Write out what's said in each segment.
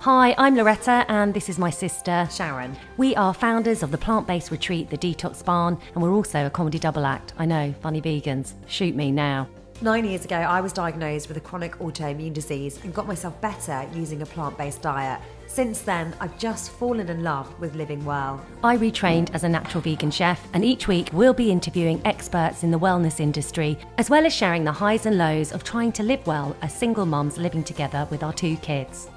Hi, I'm Loretta and this is my sister, Sharon. We are founders of the plant-based retreat, The Detox Barn, and we're also a comedy double act. I know, funny vegans. Shoot me now. 9 years ago, I was diagnosed with a chronic autoimmune disease and got myself better using a plant-based diet. Since then, I've just fallen in love with living well. I retrained as a natural vegan chef, and each week we'll be interviewing experts in the wellness industry, as well as sharing the highs and lows of trying to live well as single mums living together with our 2 kids.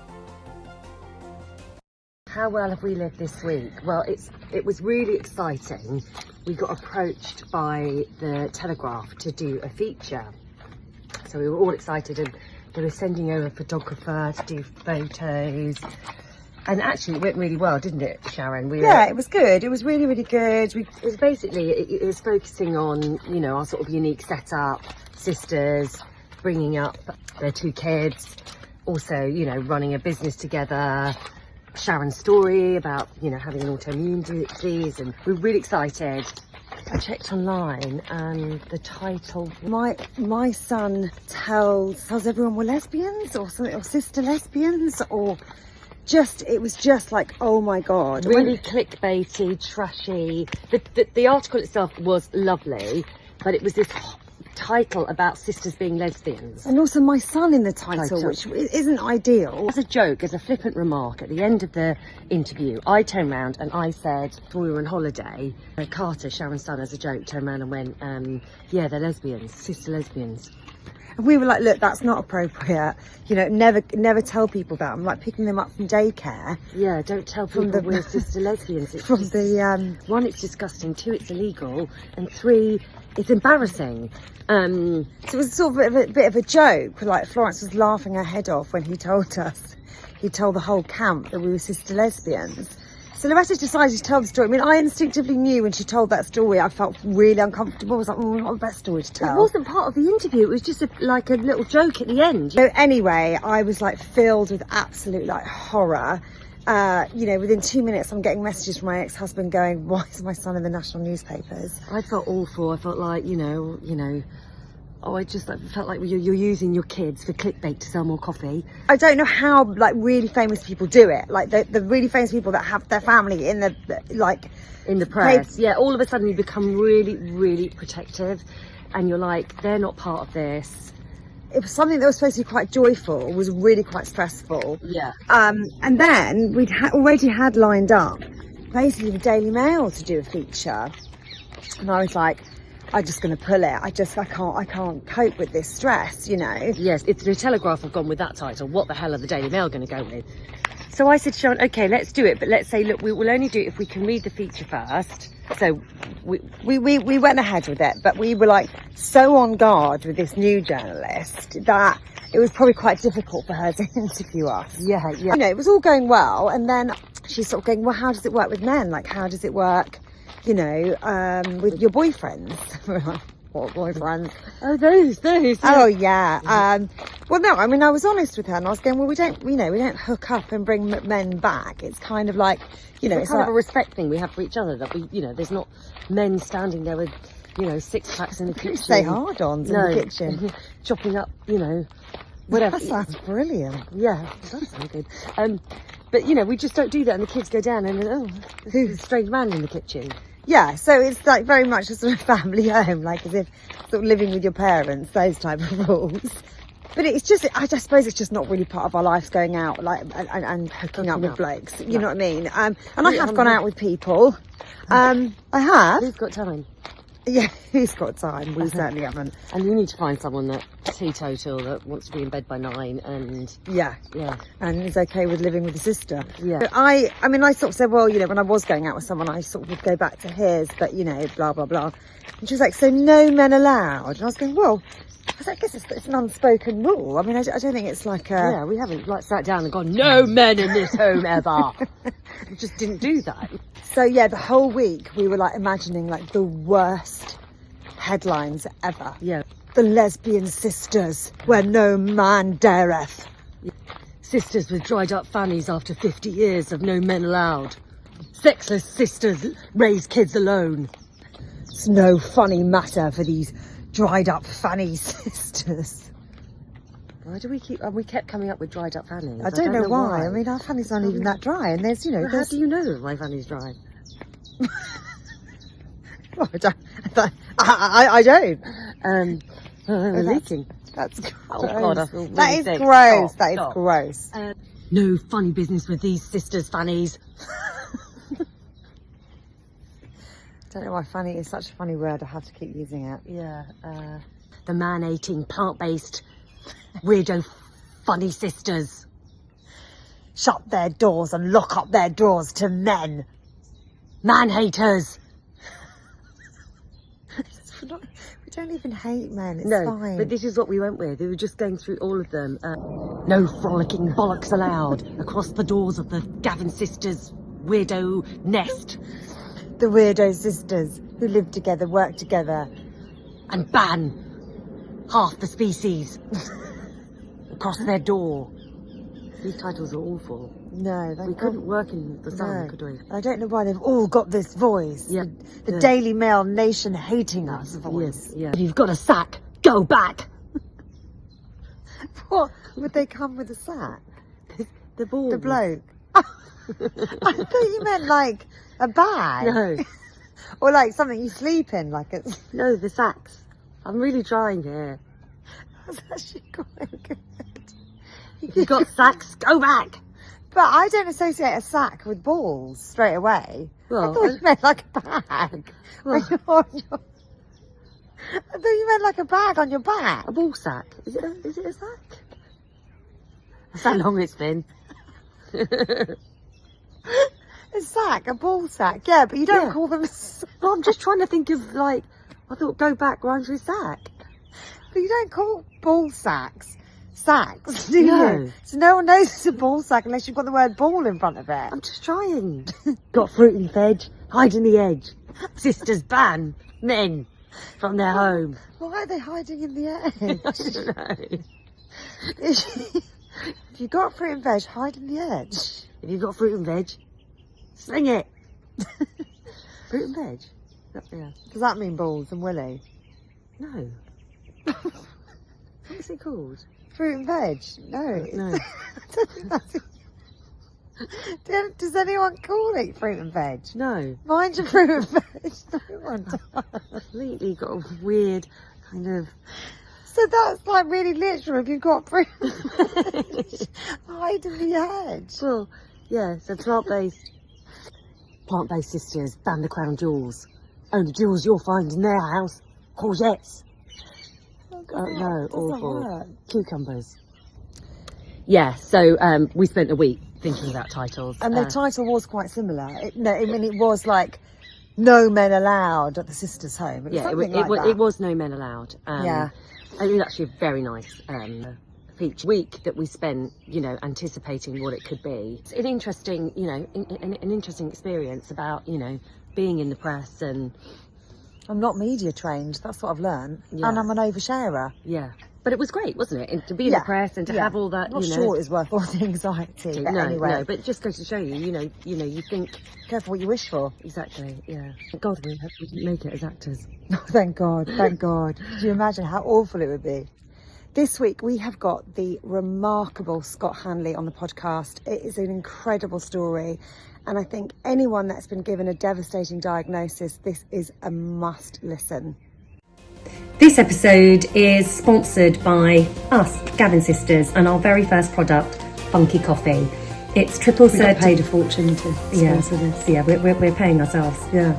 How well have we lived this week? Well, it was really exciting. We got approached by the Telegraph to do a feature. So we were all excited and they were sending over a photographer to do photos. And actually it went really well, didn't it, Sharon? Yeah, it was good. It was really, really good. It was basically, it was focusing on, you know, our sort of unique setup, sisters, bringing up their 2 kids, also, you know, running a business together, Sharon's story about, you know, having an autoimmune disease, and we're really excited. I checked online and the title, my son tells everyone we're lesbians or something, or sister lesbians, or just, it was just like, oh my god, really clickbaity, trashy. The article itself was lovely, but it was this title about sisters being lesbians, and also my son in the title. Which isn't ideal. As a joke, as a flippant remark at the end of the interview, I turned around and I said, when we were on holiday, Carter, Sharon's son, as a joke, turned around and went, yeah, they're lesbians, sister lesbians. And we were like, look, that's not appropriate, you know, never tell people that. I'm like picking them up from daycare. Yeah, don't tell people we're sister lesbians. It's from just, the 1, it's disgusting, 2, it's illegal, and 3, it's embarrassing. So it was sort of a bit of a joke. Like, Florence was laughing her head off when he told the whole camp that we were sister lesbians. So Loretta decided to tell the story. I mean, I instinctively knew when she told that story, I felt really uncomfortable. I was like, not the best story to tell. It wasn't part of the interview. It was just like a little joke at the end. So anyway, I was like filled with absolute like horror. You know, within 2 minutes, I'm getting messages from my ex-husband going, why is my son in the national newspapers? I felt awful. I felt like, you know, oh, I just felt like you're using your kids for clickbait to sell more coffee. I don't know how, like, really famous people do it. Like, the really famous people that have their family in the, like... In the press. Yeah, all of a sudden you become really, really protective. And you're like, they're not part of this. It was something that was supposed to be quite joyful, was really quite stressful. Yeah. And then we'd already had lined up, basically, the Daily Mail to do a feature. And I was like, I'm just going to pull it. I can't cope with this stress, you know. Yes, it's the Telegraph have gone with that title. What the hell are the Daily Mail going to go with? So I said, Sharon, okay, let's do it. But let's say, look, we will only do it if we can read the feature first. So we went ahead with it, but we were like so on guard with this new journalist that it was probably quite difficult for her to interview us. Yeah. You know, it was all going well. And then she's sort of going, well, how does it work with men? Like, how does it work, you know, with your boyfriends? We're like, what boyfriends? Oh, those. Yeah. Oh, yeah. Well, no, I mean, I was honest with her and I was going, well, we don't hook up and bring men back. It's kind of like, you know, it's kind of a respect thing we have for each other, that we, you know, there's not men standing there with, you know, 6-packs in the kitchen. Say hard-ons in the kitchen. Chopping up, you know, whatever. That sounds brilliant. Yeah, it does sound good. But, you know, we just don't do that, and the kids go down and, oh, there's a strange man in the kitchen. Yeah, so it's like very much a sort of family home, like as if sort of living with your parents, those type of rules. But it's just, I just suppose it's just not really part of our lives, going out like and hooking up with blokes. You know what I mean? And I have gone out with people. I have. Who's got time? Yeah, who's got time? We certainly haven't. And you need to find someone that teetotal, that wants to be in bed by 9 and... Yeah. And is okay with living with a sister. Yeah. But I mean, I sort of said, well, you know, when I was going out with someone, I sort of would go back to his, but, you know, blah, blah, blah. And she was like, so no men allowed? And I was going, well, I guess it's an unspoken rule. I mean, I don't think it's like a... Yeah, we haven't like sat down and gone, no men in this home ever. We just didn't do that. So yeah, the whole week we were like imagining like the worst headlines ever. Yeah. The lesbian sisters where no man dareth. Sisters with dried up fannies after 50 years of no men allowed. Sexless sisters raise kids alone. It's no funny matter for these dried up fanny sisters. Why do we kept coming up with dried up fannies? I don't know why. I mean, our fannies aren't even that dry, and there's, you know, How do you know that my fanny's dry? Well, I don't. Leaking. That's gross. Oh God, I feel really that is sick. gross. Stop, That is stop. gross. No funny business with these sisters' fannies. Don't know why funny is such a funny word. I have to keep using it. Yeah, the man-eating, plant-based, weirdo, funny sisters. Shut their doors and lock up their drawers to men. Man-haters. We don't even hate men. It's No, fine. but this is what we went with. We were just going through all of them. No frolicking bollocks allowed across the doors of the Gavin sisters' weirdo nest. The weirdo sisters who live together, work together. And ban half the species across their door. These titles are awful. No, We couldn't work in the sun, no. could we? I don't know why they've all got this voice. Yeah. The Yeah. Daily Mail nation hating us voice. Yes, yeah. If you've got a sack, go back. What? Would they come with a sack? The ball. The bloke? I thought you meant like a bag. No, Or like something you sleep in, like it's... no, the sacks. I'm really trying here. That's actually quite good. If you've got sacks, go back. But I don't associate a sack with balls straight away. Well, I thought you meant like a bag. Well- I thought you meant like a bag on your back. a ball sack. Is it a sack? That's how long it's been. A sack, a ball sack. Yeah, but you don't Yeah. call them a sack. Well, I'm just trying to think of, like, I thought go back rhymes with sack. But you don't call ball sacks sacks, do No. you? So no one knows it's a ball sack unless you've got the word ball in front of it. I'm just trying. Got fruit and veg, hide in the edge. Sisters ban men from their home. Why are they hiding in the I edge? don't know. If you've got fruit and veg, hide in the edge. If you've got fruit and veg, sling it. Fruit and veg? Yeah. Does that mean balls and willy? No. What's it called? Fruit and veg? No. No. I don't think that's Does anyone call it fruit and veg? No. Mind your fruit and veg. No one does. Completely got a weird kind of... So that's like really literal. If you've got fruit and veg, hide in the edge. Well, yeah, so plant-based sisters ban the crown jewels. Only jewels you'll find in their house. Courgettes. No, awful. Cucumbers. Yeah, so we spent a week thinking about titles. And the title was quite similar. I mean, it was like "No Men Allowed" at the sisters' home. It was yeah, something like that. it was No Men Allowed. Yeah. It was actually a very nice feature week that we spent, anticipating what it could be. It's an interesting, an interesting experience about, being in the press and... I'm not media trained. That's what I've learned. Yeah. And I'm an oversharer. Yeah. But it was great, wasn't it? And to be in the press and to have all that, Not sure it's worth all the anxiety. But anyway, No, but it just goes to show you, you think... Careful what you wish for. Exactly, yeah. Thank God we didn't make it as actors. Oh, thank God, thank God. Could you imagine how awful it would be? This week we have got the remarkable Scott Hanley on the podcast. It is an incredible story. And I think anyone that's been given a devastating diagnosis, this is a must listen. This episode is sponsored by us, Gavin Sisters, and our very first product, Funky Coffee. It's triple certified. Paid a fortune to sponsor this. Yeah, we're paying ourselves. Yeah.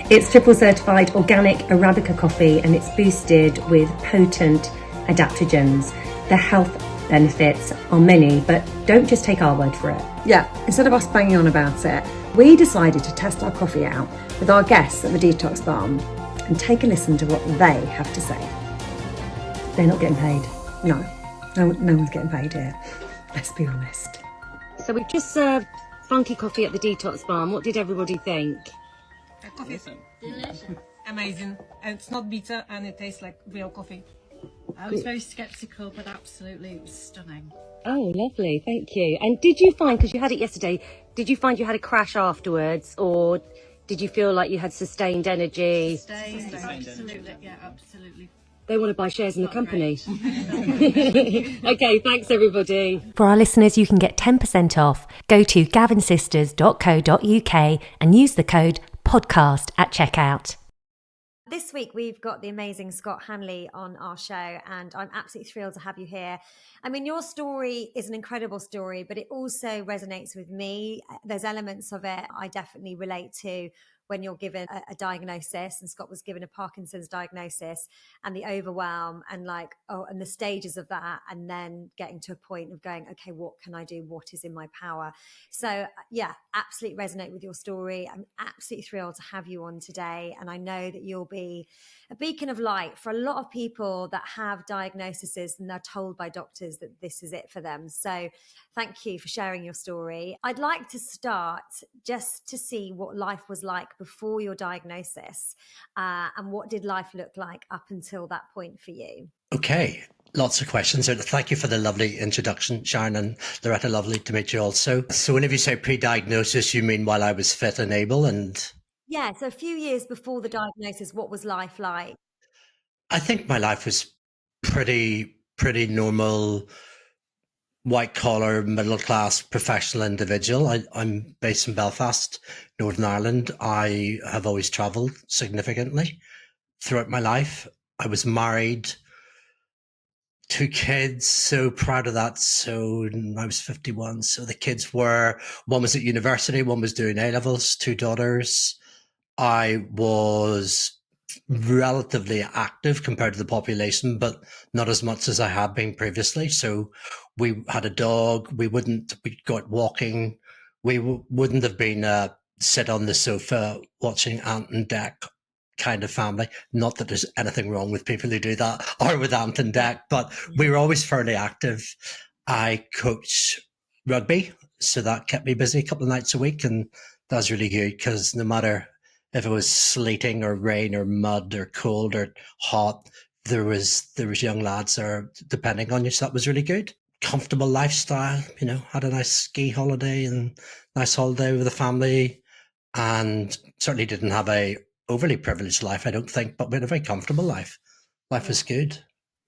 It's triple certified organic Arabica coffee, and it's boosted with potent adaptogens. The health benefits are many, but don't just take our word for it. Yeah, instead of us banging on about it, we decided to test our coffee out with our guests at the Detox Balm and take a listen to what they have to say. They're not getting paid. No one's getting paid here. Let's be honest. So we've just served Funky Coffee at the Detox Balm. What did everybody think? Coffee. Amazing. And it's not bitter and it tastes like real coffee. I was very sceptical, but absolutely it was stunning. Oh, lovely. Thank you. And did you find, because you had it yesterday, did you find you had a crash afterwards, or did you feel like you had sustained energy? Sustained, absolutely, yeah, absolutely They want to buy shares in the company. Okay, thanks everybody. For our listeners, you can get 10% off. Go to gavinsisters.co.uk and use the code podcast at checkout. This week, we've got the amazing Scott Hanley on our show, and I'm absolutely thrilled to have you here. I mean, your story is an incredible story, but it also resonates with me. There's elements of it I definitely relate to when you're given a diagnosis, and Scott was given a Parkinson's diagnosis, and the overwhelm and and the stages of that, and then getting to a point of going, okay, what can I do? What is in my power? So yeah, absolutely resonate with your story. I'm absolutely thrilled to have you on today. And I know that you'll be a beacon of light for a lot of people that have diagnoses and they're told by doctors that this is it for them. So thank you for sharing your story. I'd like to start just to see what life was like before your diagnosis, and what did life look like up until that point for you? Okay, lots of questions. Thank you for the lovely introduction, Sharon and Loretta. Lovely to meet you also. So whenever you say pre-diagnosis, you mean while I was fit and able? And yeah, so a few years before the diagnosis, what was life like? I think my life was pretty normal, white collar, middle class, professional individual. I'm based in Belfast, Northern Ireland. I have always travelled significantly throughout my life. I was married, 2 kids, so proud of that. So I was 51. So the kids one was at university, one was doing A-levels, 2 daughters. I was relatively active compared to the population, but not as much as I had been previously. So we had a dog. We'd go out walking. We wouldn't have been sit on the sofa watching Ant and Dec kind of family. Not that there's anything wrong with people who do that or with Ant and Dec, but we were always fairly active. I coached rugby, so that kept me busy a couple of nights a week, and that was really good because no matter if it was sleeting or rain or mud or cold or hot, there was young lads there depending on you. So that was really good. Comfortable lifestyle, had a nice ski holiday and nice holiday with the family, and certainly didn't have a overly privileged life, I don't think, but we had a very comfortable life. Life was good.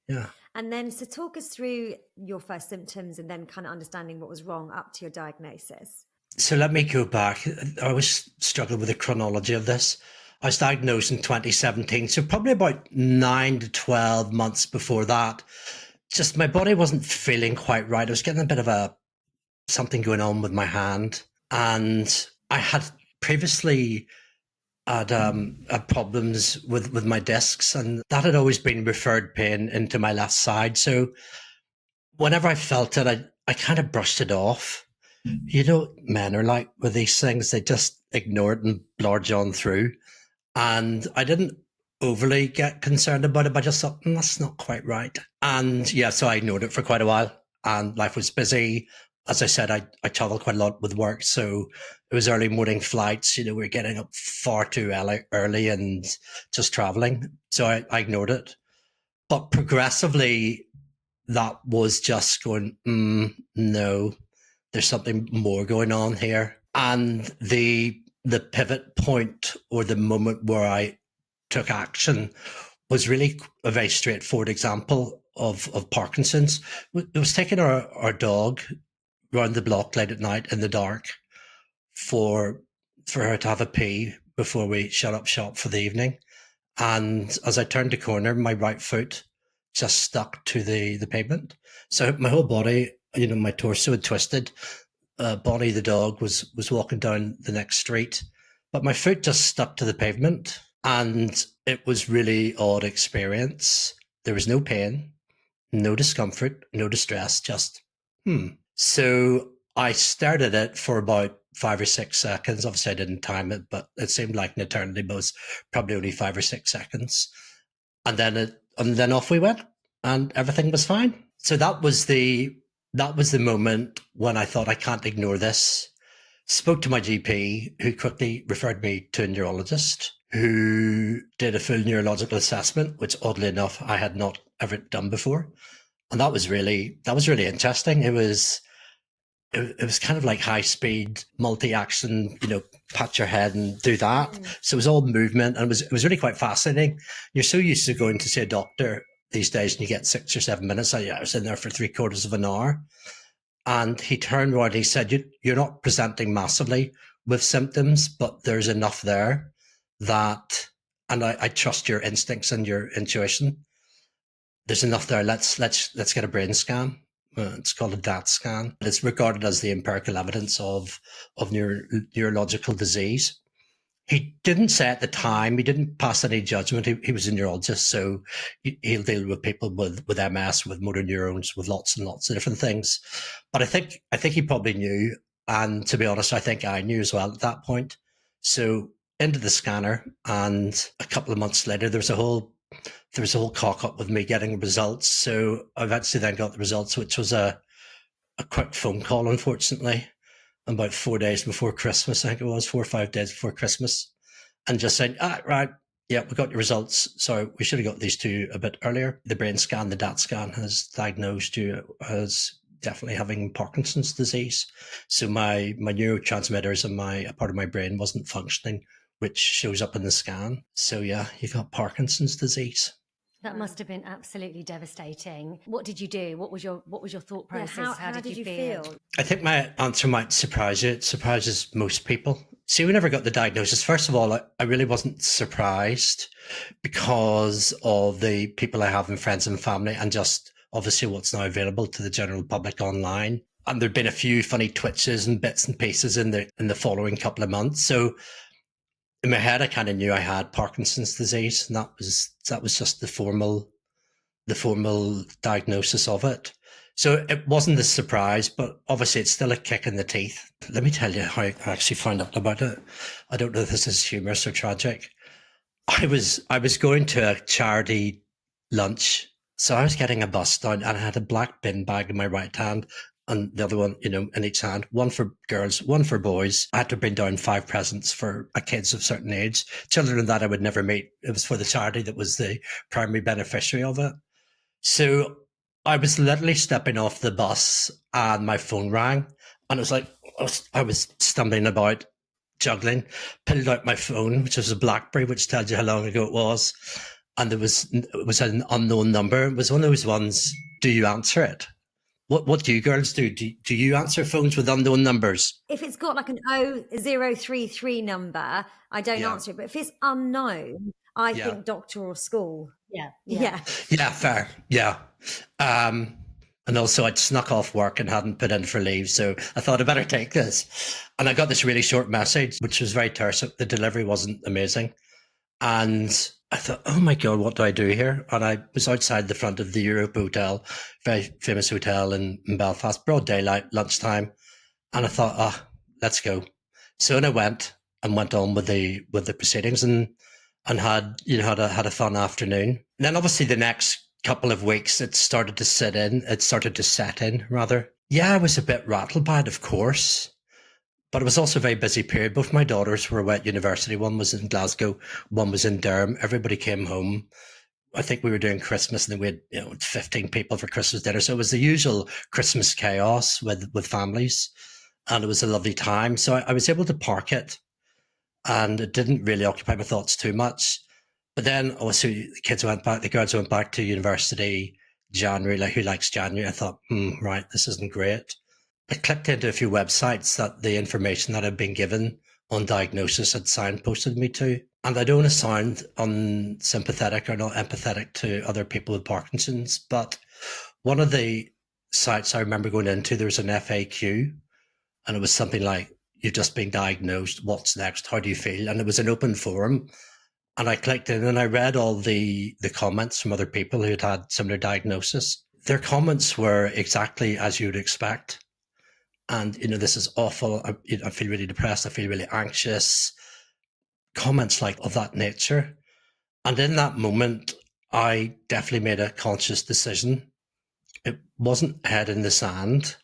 Yeah. And then, so talk us through your first symptoms and then kind of understanding what was wrong up to your diagnosis. So let me go back. I always struggle with the chronology of this. I was diagnosed in 2017, so probably about 9 to 12 months before that. Just my body wasn't feeling quite right. I was getting a bit of something going on with my hand. And I had previously had problems with my discs, and that had always been referred pain into my left side. So whenever I felt it, I kind of brushed it off. Men are like with these things, they just ignore it and bludge on through. And I didn't overly get concerned about it, but I just thought, that's not quite right. And yeah, so I ignored it for quite a while, and life was busy. As I said, I traveled quite a lot with work. So it was early morning flights, we were getting up far too early and just traveling. So I ignored it. But progressively, that was just going, no, there's something more going on here. And the pivot point, or the moment where I took action, was really a very straightforward example of Parkinson's. It was taking our dog round the block late at night in the dark for her to have a pee before we shut up shop for the evening. And as I turned the corner, my right foot just stuck to the pavement. So my whole body, my torso had twisted. Bonnie, the dog, was walking down the next street, but my foot just stuck to the pavement, and it was really odd experience. There was no pain, no discomfort, no distress, just So I stared at it for about 5 or 6 seconds. Obviously I didn't time it, but it seemed like an eternity, but it was probably only 5 or 6 seconds. And then off we went, and everything was fine. So that was the moment when I thought, I can't ignore this. Spoke to my GP, who quickly referred me to a neurologist, who did a full neurological assessment, which oddly enough I had not ever done before. And that was really interesting. It was kind of like high speed, multi-action, pat your head and do that. So it was all movement, and it was really quite fascinating. You're so used to going to see a doctor these days and you get 6 or 7 minutes. I was in there for 3/4 of an hour. And he turned around and he said, you're not presenting massively with symptoms, but there's enough there that, and I trust your instincts and your intuition. There's enough there. Let's get a brain scan. It's called a DAT scan. It's regarded as the empirical evidence of neurological disease. He didn't say at the time, he didn't pass any judgment. He was a neurologist, so he'll deal with people with MS, with motor neurons, with lots and lots of different things. But I think he probably knew, and to be honest, I think I knew as well at that point. So into the scanner, and a couple of months later, there was a whole cock up with me getting results. So I eventually then got the results, which was a quick phone call, unfortunately, about 4 days before Christmas. I think it was 4 or 5 days before Christmas, and just saying, right, yeah, we got your results. Sorry, we should have got these two a bit earlier. The brain scan, the DAT scan, has diagnosed you as definitely having Parkinson's disease. So my neurotransmitters and a part of my brain wasn't functioning, which shows up in the scan. So yeah, you got Parkinson's disease. That must have been absolutely devastating. What did you do? What was your thought process? Yeah, how did you feel? I think my answer might surprise you. It surprises most people. See, we never got the diagnosis. First of all, I really wasn't surprised because of the people I have and friends and family, and just obviously what's now available to the general public online. And there'd been a few funny twitches and bits and pieces in the following couple of months. So in my head, I kind of knew I had Parkinson's disease, and that was just the formal diagnosis of it. So it wasn't a surprise, but obviously it's still a kick in the teeth. Let me tell you how I actually found out about it. I don't know if this is humorous or tragic. I was going to a charity lunch, so I was getting a bus down, and I had a black bin bag in my right hand, and the other one, in each hand, one for girls, one for boys. I had to bring down 5 presents for kids of certain age, children that I would never meet. It was for the charity that was the primary beneficiary of it. So I was literally stepping off the bus and my phone rang, and it was like, I was stumbling about, juggling, pulled out my phone, which was a BlackBerry, which tells you how long ago it was. And it was an unknown number. It was one of those ones, do you answer it? What do you girls do? Do you answer phones with unknown numbers? If it's got like an 0033 number, I don't answer it. But if it's unknown, I think doctor or school. Yeah, fair. Yeah. And also I'd snuck off work and hadn't put in for leave. So I thought I better take this. And I got this really short message, which was very terse. The delivery wasn't amazing. And I thought, oh my God, what do I do here? And I was outside the front of the Europe Hotel, very famous hotel in Belfast, broad daylight, lunchtime. And I thought, let's go. So I went on with the proceedings and had a fun afternoon. And then obviously the next couple of weeks, it started to set in rather. Yeah, I was a bit rattled by it, of course. But it was also a very busy period. Both my daughters were away at university. One was in Glasgow, one was in Durham. Everybody came home. I think we were doing Christmas, and then we had 15 people for Christmas dinner. So it was the usual Christmas chaos with families, and it was a lovely time. So I was able to park it, and it didn't really occupy my thoughts too much. But then also the girls went back to university January. Like, who likes January? I thought, right, this isn't great. I clicked into a few websites that the information that had been given on diagnosis had signposted me to. And I don't want to sound unsympathetic or not empathetic to other people with Parkinson's, but one of the sites I remember going into, there was an FAQ, and it was something like, you've just been diagnosed, what's next, how do you feel? And it was an open forum. And I clicked in and I read all the comments from other people who had similar diagnosis. Their comments were exactly as you would expect. And, this is awful. I feel really depressed. I feel really anxious. Comments like of that nature. And in that moment, I definitely made a conscious decision. It wasn't head in the sand.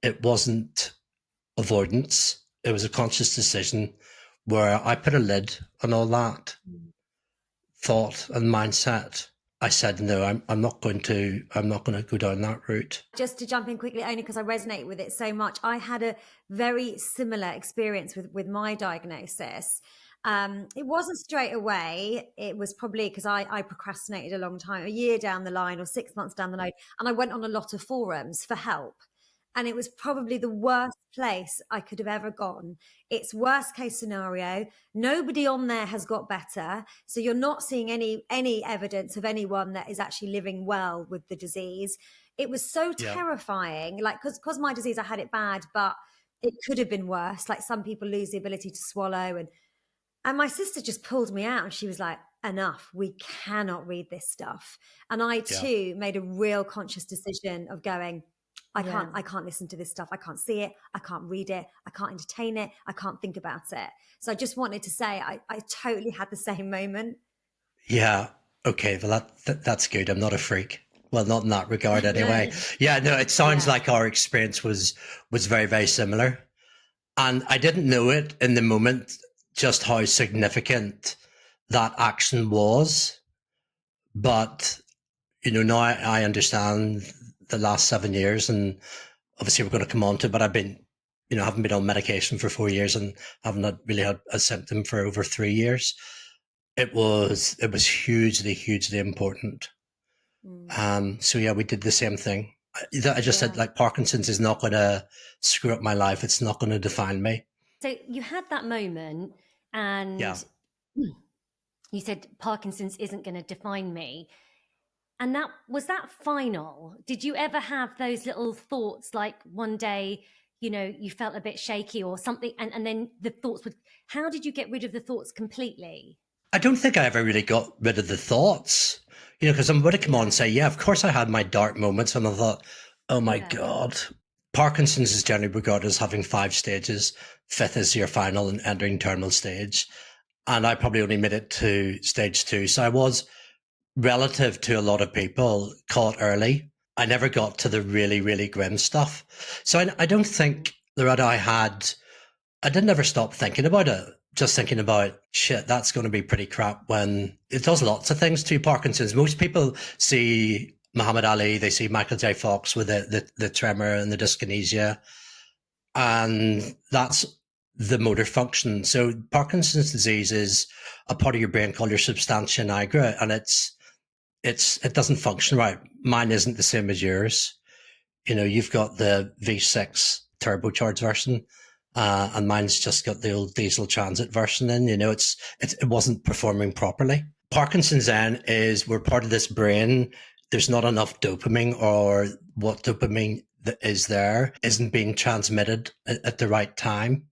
It wasn't avoidance. It was a conscious decision where I put a lid on all that thought and mindset. I said, no, I'm not going to go down that route. Just to jump in quickly, only because I resonate with it so much. I had a very similar experience with my diagnosis. It wasn't straight away. It was probably because I procrastinated a long time, a year down the line or 6 months down the line. And I went on a lot of forums for help. And it was probably the worst place I could have ever gone. It's worst case scenario. Nobody on there has got better. So you're not seeing any evidence of anyone that is actually living well with the disease. It was so terrifying. Like, because my disease, I had it bad, but it could have been worse. Like, some people lose the ability to swallow, and my sister just pulled me out and she was like, enough, we cannot read this stuff. And I too made a real conscious decision of going, I can't listen to this stuff. I can't see it. I can't read it. I can't entertain it. I can't think about it. So I just wanted to say I totally had the same moment. Yeah. Okay. Well, that's good. I'm not a freak. Well, not in that regard anyway. Yeah, no, it sounds like our experience was very, very similar. And I didn't know it in the moment, just how significant that action was. But, now I understand the last 7 years, and obviously we're going to come on to it, but I've been, haven't been on medication for 4 years and haven't really had a symptom for over 3 years. It was hugely, hugely important. So yeah, we did the same thing. I just said, like, Parkinson's is not going to screw up my life. It's not going to define me. So you had that moment and you said Parkinson's isn't going to define me. And was that final? Did you ever have those little thoughts, like one day, you felt a bit shaky or something, and then the thoughts how did you get rid of the thoughts completely? I don't think I ever really got rid of the thoughts, because I'm going to come on and say, yeah, of course I had my dark moments, and I thought, oh my God. Parkinson's is generally regarded as having 5 stages. 5th is your final and entering terminal stage. And I probably only made it to stage 2. So I was, relative to a lot of people, caught early. I never got to the really, really grim stuff. So I don't think, Loretta, I didn't ever stop thinking about it. Just thinking about, shit, that's going to be pretty crap, when it does lots of things to Parkinson's. Most people see Muhammad Ali, they see Michael J. Fox with the tremor and the dyskinesia, and that's the motor function. So Parkinson's disease is a part of your brain called your substantia nigra, and it doesn't function right. Mine isn't the same as yours. You've got the V6 turbocharged version, and mine's just got the old diesel transit version in. It wasn't performing properly. Parkinson's then is, we're part of this brain. There's not enough dopamine, or what dopamine that is there isn't being transmitted at the right time.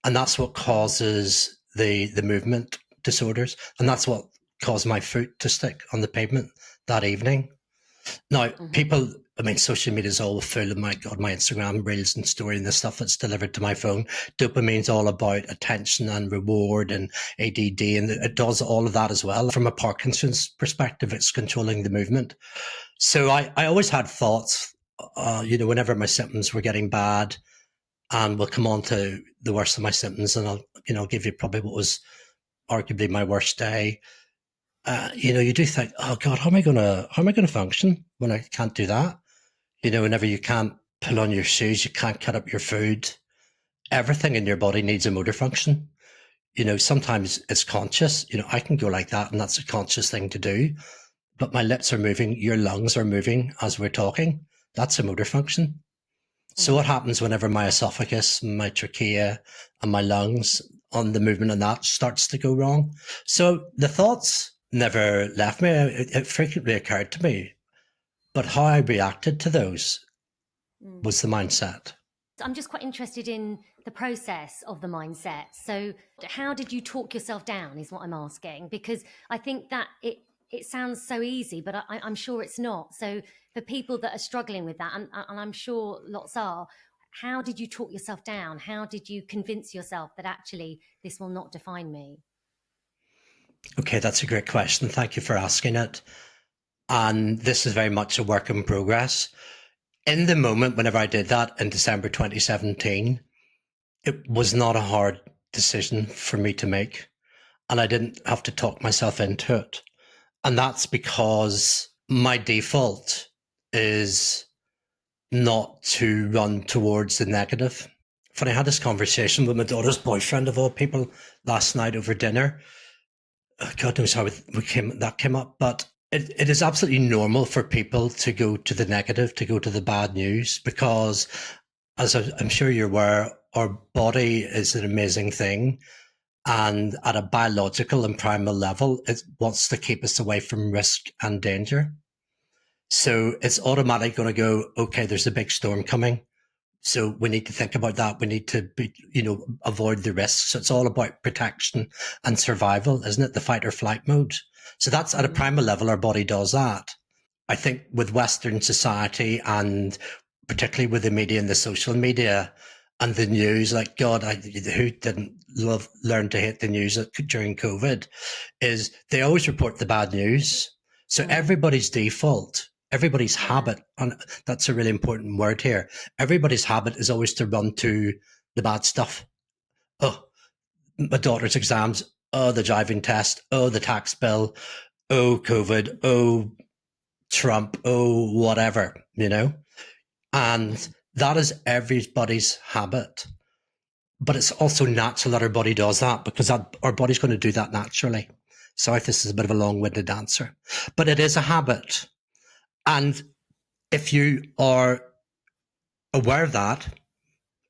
And that's what causes the movement disorders. And that's what caused my foot to stick on the pavement that evening. Now, people, social media is all full of, my God, my Instagram reels and story and the stuff that's delivered to my phone. Dopamine's all about attention and reward and ADD, and it does all of that as well. From a Parkinson's perspective, it's controlling the movement. So I always had thoughts, whenever my symptoms were getting bad, and we'll come on to the worst of my symptoms, and I'll give you probably what was arguably my worst day. You do think, oh God, how am I going to function when I can't do that? Whenever you can't pull on your shoes, you can't cut up your food, everything in your body needs a motor function. Sometimes it's conscious, I can go like that, and that's a conscious thing to do, but my lips are moving, your lungs are moving as we're talking. That's a motor function. So what happens whenever my esophagus, my trachea, and my lungs on the movement and that starts to go wrong? So the thoughts never left me. It frequently occurred to me, but how I reacted to those was the mindset. I'm just quite interested in the process of the mindset. So how did you talk yourself down is what I'm asking, because I think that it sounds so easy, but I'm sure it's not. So for people that are struggling with that, and I'm sure lots are, how did you talk yourself down? How did you convince yourself that actually this will not define me? Okay, that's a great question. Thank you for asking it. And this is very much a work in progress. In the moment, whenever I did that in December 2017, it was not a hard decision for me to make. And I didn't have to talk myself into it. And that's because my default is not to run towards the negative Funny, I had this conversation with my daughter's boyfriend of all people last night over dinner. God knows how that came up, but it is absolutely normal for people to go to the negative, to go to the bad news, because as I'm sure you're aware, our body is an amazing thing. And at a biological and primal level, it wants to keep us away from risk and danger. So it's automatically going to go, okay, there's a big storm coming. So we need to think about that. We need to avoid the risks. So it's all about protection and survival, isn't it? The fight or flight mode. So that's at a primal level, our body does that. I think with Western society, and particularly with the media and the social media and the news, like God, who didn't learn to hate the news during COVID, is they always report the bad news. So everybody's default, everybody's habit, and that's a really important word here. Everybody's habit is always to run to the bad stuff. Oh, my daughter's exams. Oh, the driving test. Oh, the tax bill. Oh, COVID. Oh, Trump. Oh, whatever, and that is everybody's habit. But it's also natural that our body does that, because our body's going to do that naturally. Sorry if this is a bit of a long-winded answer, but it is a habit. And if you are aware of that,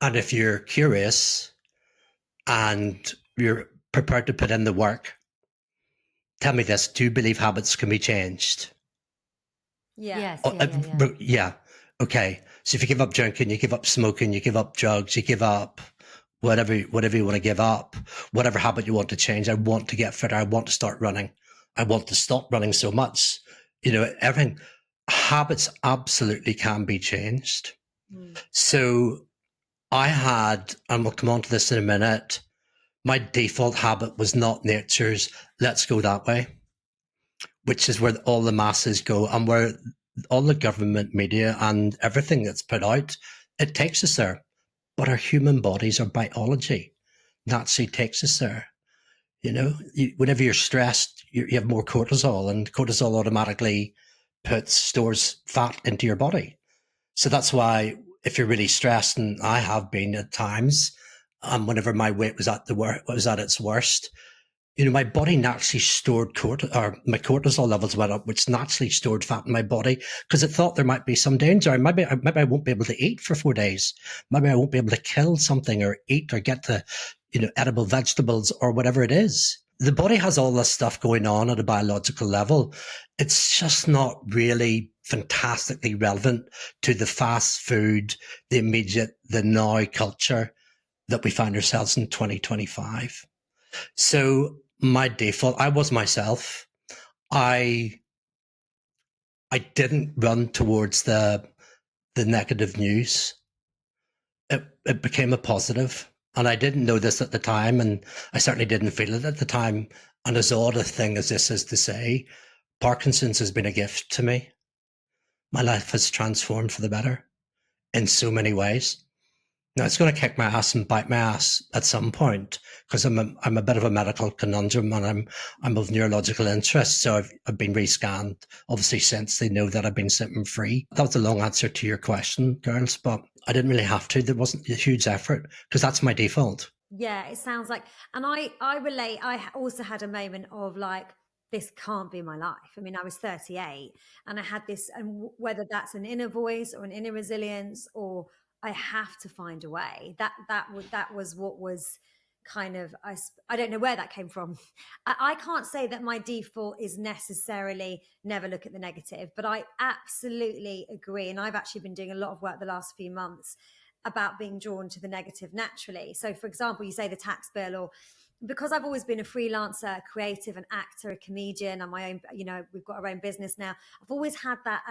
and if you're curious and you're prepared to put in the work, tell me this, do you believe habits can be changed? Yeah. Yes. Yeah. Okay. So if you give up drinking, you give up smoking, you give up drugs, you give up whatever you want to give up, whatever habit you want to change. I want to get fitter. I want to start running. I want to stop running so much. Everything. Habits absolutely can be changed. So I had, and we'll come on to this in a minute, my default habit was not nature's let's go that way, which is where all the masses go, and where all the government media and everything that's put out, it takes us there. But our human bodies, our biology, naturally takes us there. Whenever you're stressed, you have more cortisol, and cortisol automatically stores fat into your body. So that's why if you're really stressed, and I have been at times, whenever my weight was at its worst, my body naturally stored my cortisol levels went up, which naturally stored fat in my body, because it thought there might be some danger. Maybe I won't be able to eat for 4 days. Maybe I won't be able to kill something or eat or get to, edible vegetables or whatever it is. The body has all this stuff going on at a biological level. It's just not really fantastically relevant to the fast food, the immediate, the now culture that we find ourselves in 2025. So my default, I was myself. I didn't run towards the negative news. It became a positive, and I didn't know this at the time, and I certainly didn't feel it at the time. And as odd a thing as this is to say, Parkinson's has been a gift to me. My life has transformed for the better in so many ways. Now, it's going to kick my ass and bite my ass at some point, because I'm a bit of a medical conundrum, and I'm of neurological interest. So I've been rescanned, obviously, since they know that I've been symptom-free. That was a long answer to your question, girls, but I didn't really have to. There wasn't a huge effort, because that's my default. Yeah, it sounds like, and I relate. I also had a moment of like, this can't be my life. I mean, I was 38, and I had this, and whether that's an inner voice or an inner resilience, or I have to find a way. That was what was kind of, I don't know where that came from. I can't say that my default is necessarily never look at the negative, but I absolutely agree. And I've actually been doing a lot of work the last few months about being drawn to the negative naturally. So for example, you say the tax bill, or because I've always been a freelancer, a creative, an actor, a comedian, and my own, we've got our own business now. I've always had that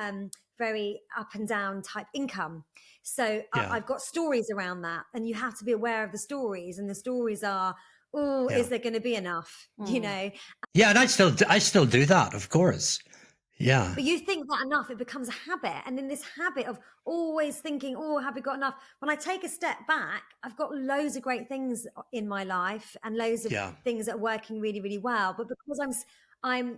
very up and down type income. So yeah. I've got stories around that, and you have to be aware of the stories, and the stories are, is there going to be enough? Yeah, and I still do that, of course. Yeah. But you think that enough, it becomes a habit. And then this habit of always thinking, have we got enough? When I take a step back, I've got loads of great things in my life and loads of things that are working really, really well. But because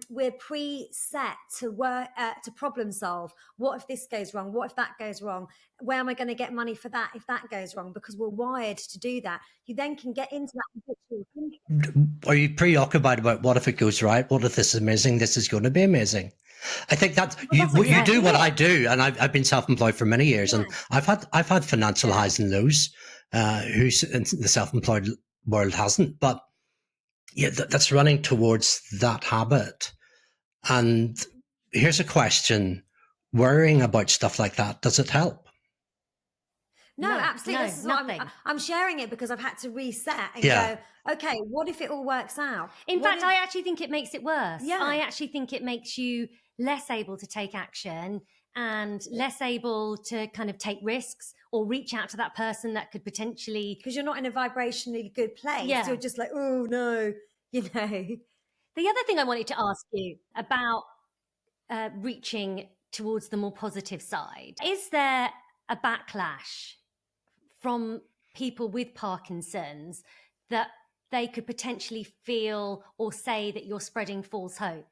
we're preset to work to problem solve. What if this goes wrong? What if that goes wrong? Where am I going to get money for that if that goes wrong? Because we're wired to do that. You then can get into that habitual thinking. Are you preoccupied about what if it goes right? What if this is amazing? This is going to be amazing. I think that you do what I do, and I've been self-employed for many years, and I've had financial highs and lows. Who in the self-employed world hasn't? But yeah, that's running towards that habit. And here's a question: worrying about stuff like that, does it help? No, absolutely. No, This is nothing. I'm sharing it because I've had to reset and Yeah. go, okay, what if it all works out? In fact, I actually think it makes it worse. Yeah. I actually think it makes you less able to take action and less able to kind of take risks or reach out to that person that could potentially... Because you're not in a vibrationally good place. Yeah. You're just like, oh, no, you know. The other thing I wanted to ask you about reaching towards the more positive side, is there a backlash from people with Parkinson's that they could potentially feel or say that you're spreading false hope?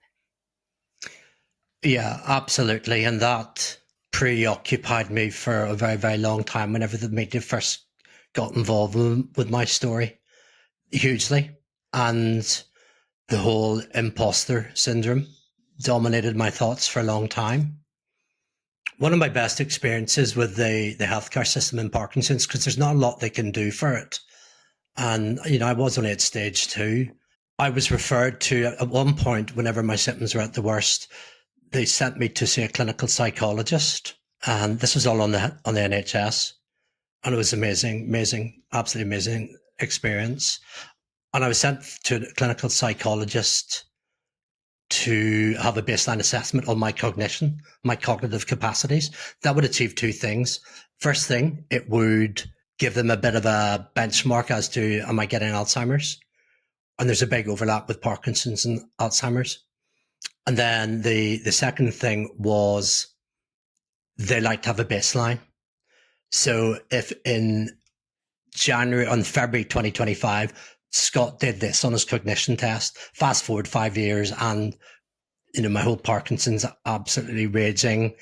Yeah, absolutely. And that preoccupied me for a very, very long time whenever the media first got involved with my story, hugely. And the whole imposter syndrome dominated my thoughts for a long time. One of my best experiences with the healthcare system in Parkinson's, because there's not a lot they can do for it. And, I was only at stage 2. I was referred to at one point, whenever my symptoms were at the worst, they sent me to see a clinical psychologist. And this was all on the NHS. And it was amazing, absolutely amazing experience. And I was sent to a clinical psychologist to have a baseline assessment on my cognition, my cognitive capacities. That would achieve 2 things. First thing, it would give them a bit of a benchmark as to, am I getting Alzheimer's? And there's a big overlap with Parkinson's and Alzheimer's. And then the second thing was they like to have a baseline. So if in February 2025, Scott did this on his cognition test, fast forward 5 years, and my whole Parkinson's absolutely raging.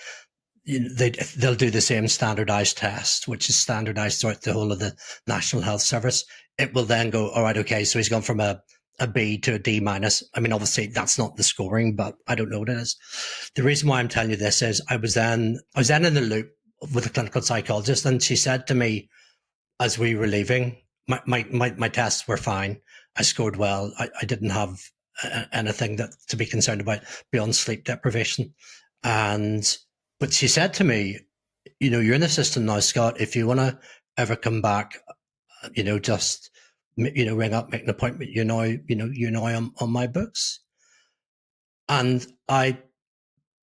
They'll do the same standardized test, which is standardized throughout the whole of the National Health Service. It will then go, all right, okay, so he's gone from a B to a D minus. I mean, obviously that's not the scoring, but I don't know what it is. The reason why I'm telling you this is I was then in the loop with a clinical psychologist, and she said to me as we were leaving, my tests were fine. I scored well. I didn't have anything to be concerned about beyond sleep deprivation. But she said to me, you're in the system now, Scott. If you want to ever come back, just, ring up, make an appointment. You're now on my books. And I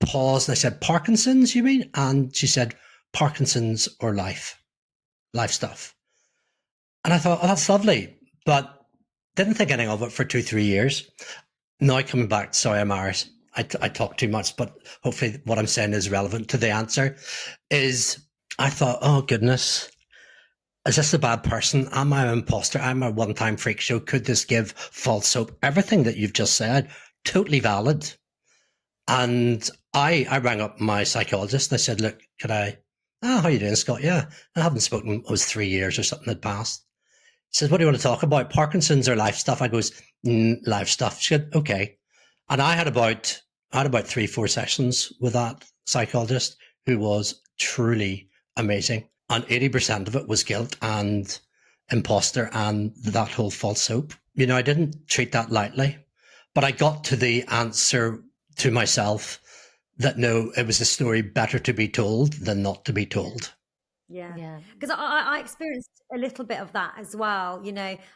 paused and I said, Parkinson's, you mean? And she said, Parkinson's or life stuff. And I thought, oh, that's lovely. But didn't think anything of it for 2-3 years. Now coming back, sorry, I'm Irish. I talk too much, but hopefully what I'm saying is relevant to the answer. Is I thought, oh goodness, is this a bad person? Am I an imposter? Am I a one-time freak show? Could this give false hope? Everything that you've just said, totally valid. And I rang up my psychologist and I said, look, how are you doing, Scott? Yeah, I haven't spoken, it was 3 years or something that passed. He says, what do you want to talk about? Parkinson's or life stuff? I goes, life stuff. She said, okay. And I had about 3-4 sessions with that psychologist, who was truly amazing. And 80% of it was guilt and imposter and that whole false hope. I didn't treat that lightly, but I got to the answer to myself that no, it was a story better to be told than not to be told. Yeah. Because I experienced a little bit of that as well.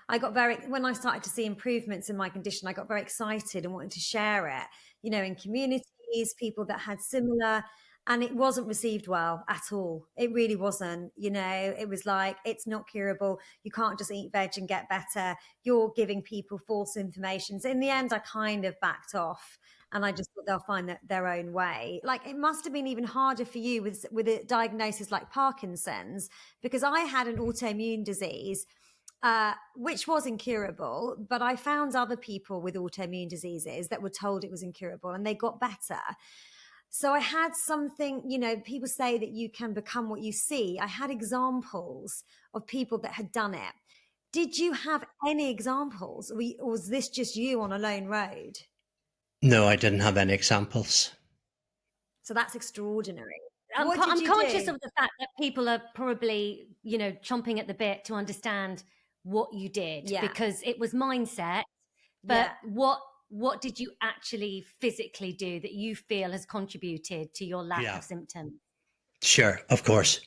I got when I started to see improvements in my condition, I got very excited and wanted to share it, in communities, people that had similar, and it wasn't received well at all. It really wasn't. It was like, it's not curable. You can't just eat veg and get better. You're giving people false information. So in the end, I kind of backed off. And I just thought they'll find their own way. Like, it must have been even harder for you with a diagnosis like Parkinson's, because I had an autoimmune disease which was incurable. But I found other people with autoimmune diseases that were told it was incurable and they got better. So I had something, people say that you can become what you see. I had examples of people that had done it. Did you have any examples? Or was this just you on a lone road? No, I didn't have any examples. So that's extraordinary. I'm conscious of the fact that people are probably, chomping at the bit to understand what you did, because it was mindset. But what did you actually physically do that you feel has contributed to your lack of symptoms? Sure, of course.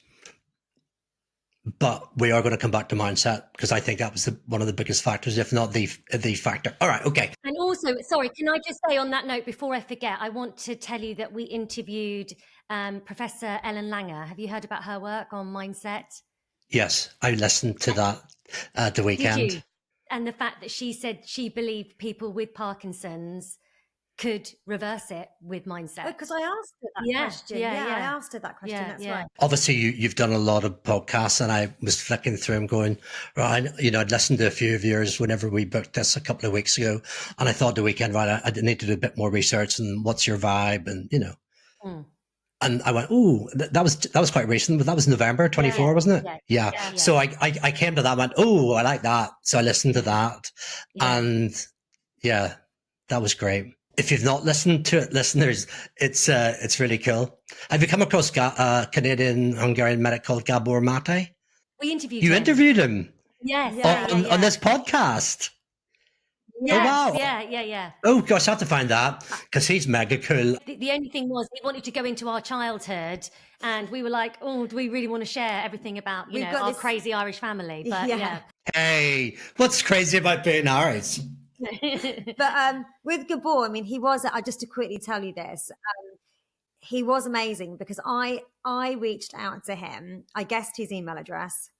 But we are going to come back to mindset, because I think that was one of the biggest factors, if not the factor. All right, okay. And also, sorry, can I just say on that note, before I forget, I want to tell you that we interviewed Professor Ellen Langer. Have you heard about her work on mindset? Yes, I listened to that at the weekend. Did you? And the fact that she said she believed people with Parkinson's could reverse it with mindset. Because I asked her that question. I asked her that question. That's right. Obviously, you've done a lot of podcasts, and I was flicking through them going, right, I'd listened to a few of yours whenever we booked this a couple of weeks ago. And I thought the weekend, right, I need to do a bit more research and what's your vibe and, And I went, oh, that was quite recent, but that was November 24, wasn't it? Yeah. So I came to that and went, oh, I like that. So I listened to that. And that was great. If you've not listened to it, listeners, it's really cool. Have you come across a Canadian-Hungarian medic called Gabor Mate? We interviewed him. You interviewed him? Yes. On this podcast? Yes, oh, wow. Yeah. Oh, gosh, I have to find that, because he's mega cool. The only thing was he wanted to go into our childhood, and we were like, oh, do we really want to share everything about, our crazy Irish family? But Hey, what's crazy about being Irish? But with Gabor, just to quickly tell you this, he was amazing, because I reached out to him. I guessed his email address,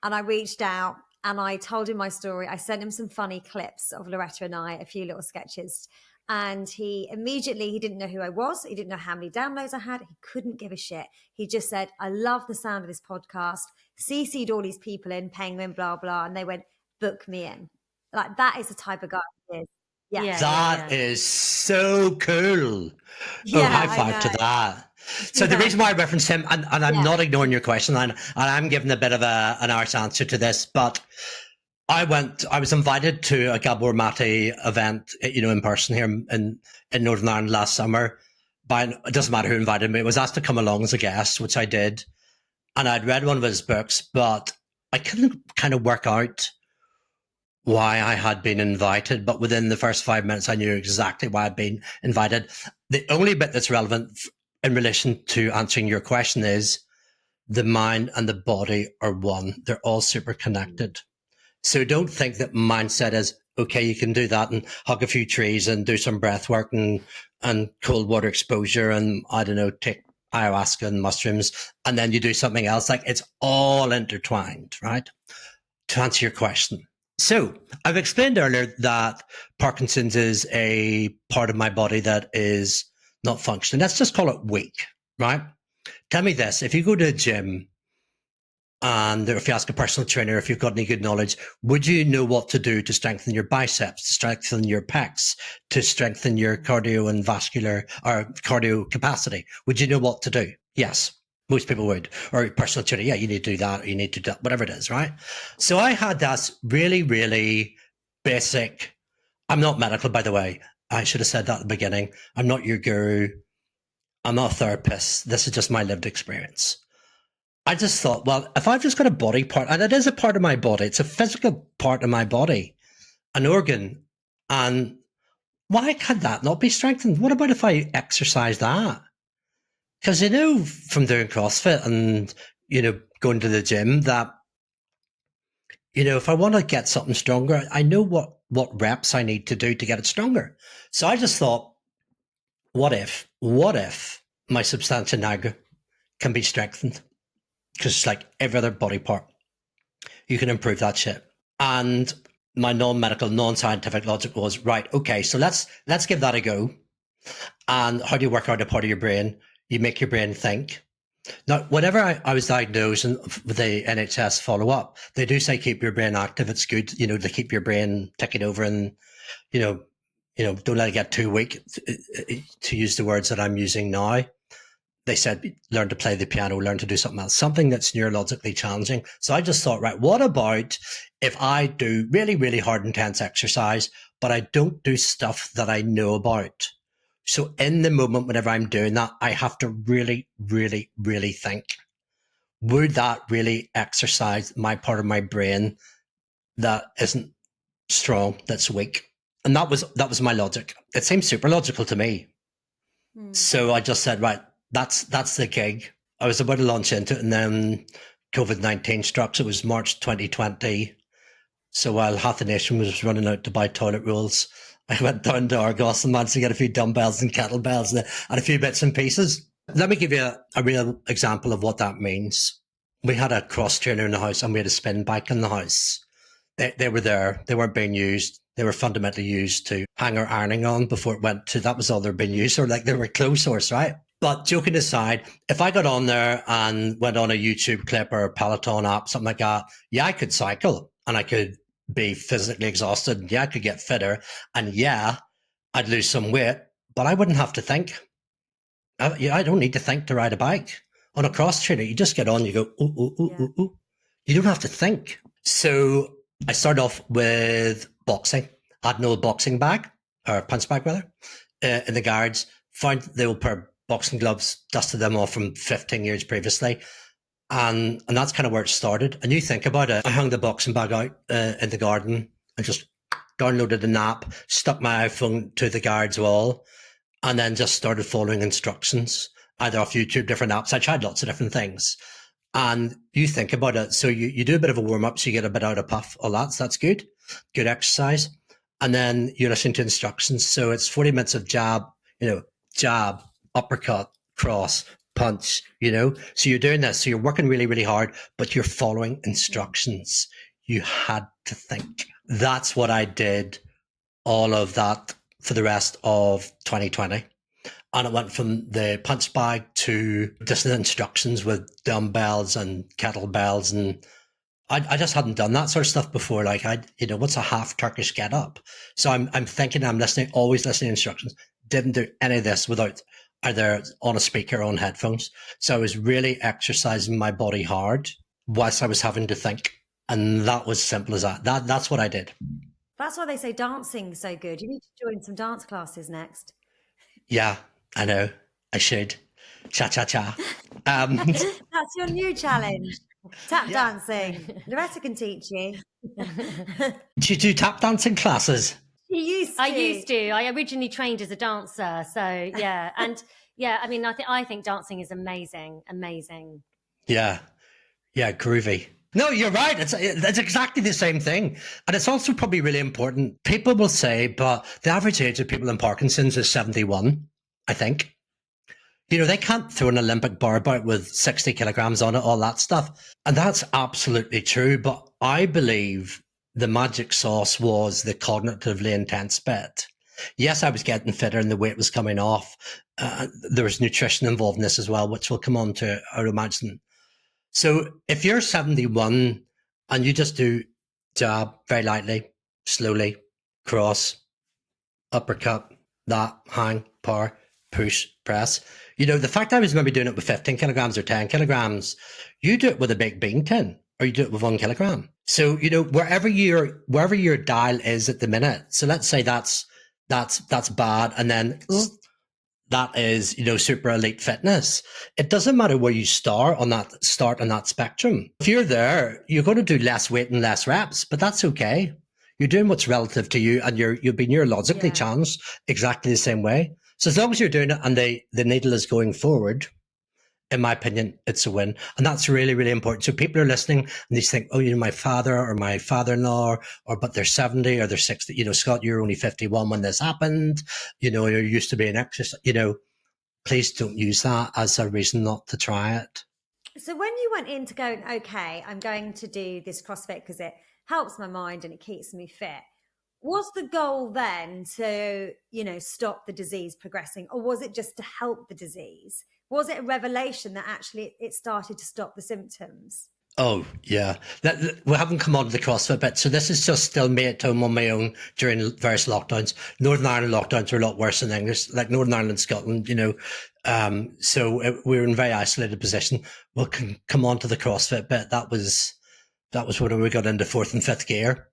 and I reached out and I told him my story. I sent him some funny clips of Loretta and I, a few little sketches, and he didn't know who I was. He didn't know how many downloads I had. He couldn't give a shit. He just said, I love the sound of this podcast, CC'd all these people in, paying them, blah, blah. And they went, book me in. Like, that is the type of guy he is. That is so cool. High five to that. So the reason why I referenced him, and I'm not ignoring your question, and I'm giving a bit of an Irish answer to this, but I was invited to a Gabor Mate event, in person here in Northern Ireland last summer. It doesn't matter who invited me. I was asked to come along as a guest, which I did. And I'd read one of his books, but I couldn't kind of work out why I had been invited. But within the first 5 minutes, I knew exactly why I'd been invited. The only bit that's relevant in relation to answering your question is the mind and the body are one. They're all super connected. So don't think that mindset is, okay, you can do that and hug a few trees and do some breath work and cold water exposure and, I don't know, take ayahuasca and mushrooms, and then you do something else. Like, it's all intertwined, right? To answer your question. So I've explained earlier that Parkinson's is a part of my body that is not functioning. Let's just call it weak, right? Tell me this, if you go to a gym and if you ask a personal trainer if you've got any good knowledge, would you know what to do to strengthen your biceps, to strengthen your pecs, to strengthen your cardio and vascular or cardio capacity? Would you know what to do? Yes, most people would. Or personal trainer, you need to do that, or you need to do that, whatever it is, right? So I had this really, really basic, I'm not medical, by the way. I should have said that at the beginning. I'm not your guru. I'm not a therapist. This is just my lived experience. I just thought, well, if I've just got a body part, and it is a part of my body, it's a physical part of my body, an organ, and why can that not be strengthened? What about if I exercise that? Because, from doing CrossFit and, going to the gym that, if I want to get something stronger, I know what reps I need to do to get it stronger. So I just thought, what if my substantia nigra can be strengthened? Because it's like every other body part, you can improve that shit. And my non-medical, non-scientific logic was, right, okay, so let's give that a go. And how do you work out a part of your brain? You make your brain think. Now, whenever I was diagnosed and with the NHS follow up, they do say keep your brain active. It's good, to keep your brain ticking over and, you know, don't let it get too weak, to use the words that I'm using now. They said, learn to play the piano, learn to do something else, something that's neurologically challenging. So I just thought, right, what about if I do really, really hard, intense exercise, but I don't do stuff that I know about? So in the moment, whenever I'm doing that, I have to really, really, really think, would that really exercise my part of my brain that isn't strong, that's weak? And that was my logic. It seemed super logical to me. So I just said, right, that's the gig. I was about to launch into it, and then COVID-19 struck. So it was March 2020. So while half the nation was running out to buy toilet rolls, I went down to Argos and managed to get a few dumbbells and kettlebells and a few bits and pieces. Let me give you a real example of what that means. We had a cross trainer in the house and we had a spin bike in the house. They were there. They weren't being used. They were fundamentally used to hang our ironing on before it went to, that was all they're being used, or like they were clothes horse, right? But joking aside, if I got on there and went on a YouTube clip or a Peloton app, something like that, yeah, I could cycle and I could be physically exhausted. Yeah, I could get fitter. And yeah, I'd lose some weight, but I wouldn't have to think. I don't need to think to ride a bike. On a cross trainer, you just get on, you go, ooh, ooh, ooh, ooh, ooh. You don't have to think. So I started off with boxing. I had an old boxing bag, or punch bag rather, in the garage. Found the old pair of boxing gloves, dusted them off from 15 years previously. And that's kind of where it started. And you think about it, I hung the boxing bag out in the garden and just downloaded an app, stuck my iPhone to the garage wall, and then just started following instructions, either off YouTube, different apps. I tried lots of different things. And you think about it. So you do a bit of a warm up, so you get a bit out of puff, all that. So that's good. Good exercise. And then you're listening to instructions. So it's 40 minutes of jab, jab, uppercut, cross, punch, So you're doing this. So you're working really, really hard, but you're following instructions. You had to think. That's what I did, all of that for the rest of 2020. And it went from the punch bag to just the instructions with dumbbells and kettlebells. And I just hadn't done that sort of stuff before. Like what's a half Turkish get up? So I'm thinking, I'm listening, always listening to instructions. Didn't do any of this without either on a speaker or on headphones. So I was really exercising my body hard whilst I was having to think. And that was simple as that. That's what I did. That's why they say dancing's so good. You need to join some dance classes next. Yeah, I know. I should. Cha-cha-cha. That's your new challenge. Tap dancing. Loretta can teach you. Do you do tap dancing classes? I used to. I originally trained as a dancer. So, yeah. And, yeah, I mean, I think dancing is amazing. Amazing. Yeah. Yeah, groovy. No, you're right. It's exactly the same thing. And it's also probably really important. People will say, but the average age of people in Parkinson's is 71, I think. They can't throw an Olympic bar about with 60 kilograms on it, all that stuff. And that's absolutely true. But I believe the magic sauce was the cognitively intense bit. Yes, I was getting fitter and the weight was coming off. There was nutrition involved in this as well, which we'll come on to, I would imagine. So if you're 71 and you just do jab very lightly, slowly, cross, uppercut, that, hang, power, push, press. The fact I was maybe doing it with 15 kilograms or 10 kilograms, you do it with a big bean tin or you do it with 1 kilogram. So, wherever your dial is at the minute. So let's say that's bad. And then that is, super elite fitness. It doesn't matter where you start on that spectrum. If you're there, you're going to do less weight and less reps, but that's okay. You're doing what's relative to you and you'll be neurologically challenged exactly the same way. So as long as you're doing it and the needle is going forward, in my opinion, it's a win. And that's really, really important. So people are listening and they think, oh, my father or my father-in-law, but they're 70 or they're 60. Scott, you're only 51 when this happened. You're used to being exercise. Please don't use that as a reason not to try it. So when you went into going, okay, I'm going to do this CrossFit because it helps my mind and it keeps me fit. Was the goal then to, stop the disease progressing, or was it just to help the disease Was it a revelation that actually it started to stop the symptoms? Oh, yeah. We haven't come on to the CrossFit bit. So this is just still me at home on my own during various lockdowns. Northern Ireland lockdowns were a lot worse than English, like Northern Ireland, Scotland, you know. We were in a very isolated position. We'll come on to the CrossFit bit. That was when we got into fourth and fifth gear.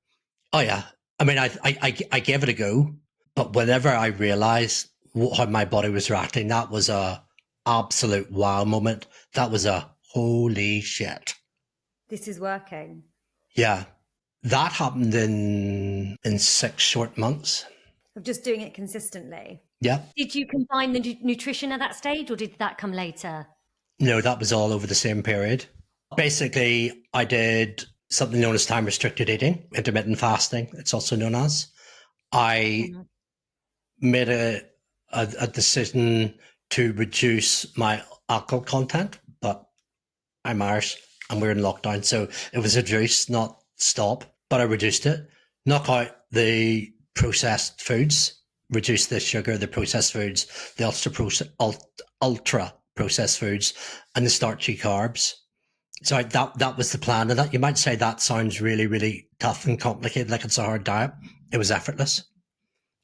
Oh, yeah. I mean, I gave it a go. But whenever I realised how my body was reacting, that was a absolute wow moment. That was a holy shit. This is working. Yeah. That happened in 6 short months. Of just doing it consistently. Yeah. Did you combine the nutrition at that stage, or did that come later? No, that was all over the same period. Basically, I did something known as time restricted eating, intermittent fasting, it's also known as. I made a decision to reduce my alcohol content, but I'm Irish and we're in lockdown, so it was reduce, not stop, but I reduced it. Knock out the processed foods, reduce the sugar, the processed foods, the ultra processed foods, and the starchy carbs. So that was the plan. And that, you might say that sounds really, really tough and complicated, like it's a hard diet. It was effortless.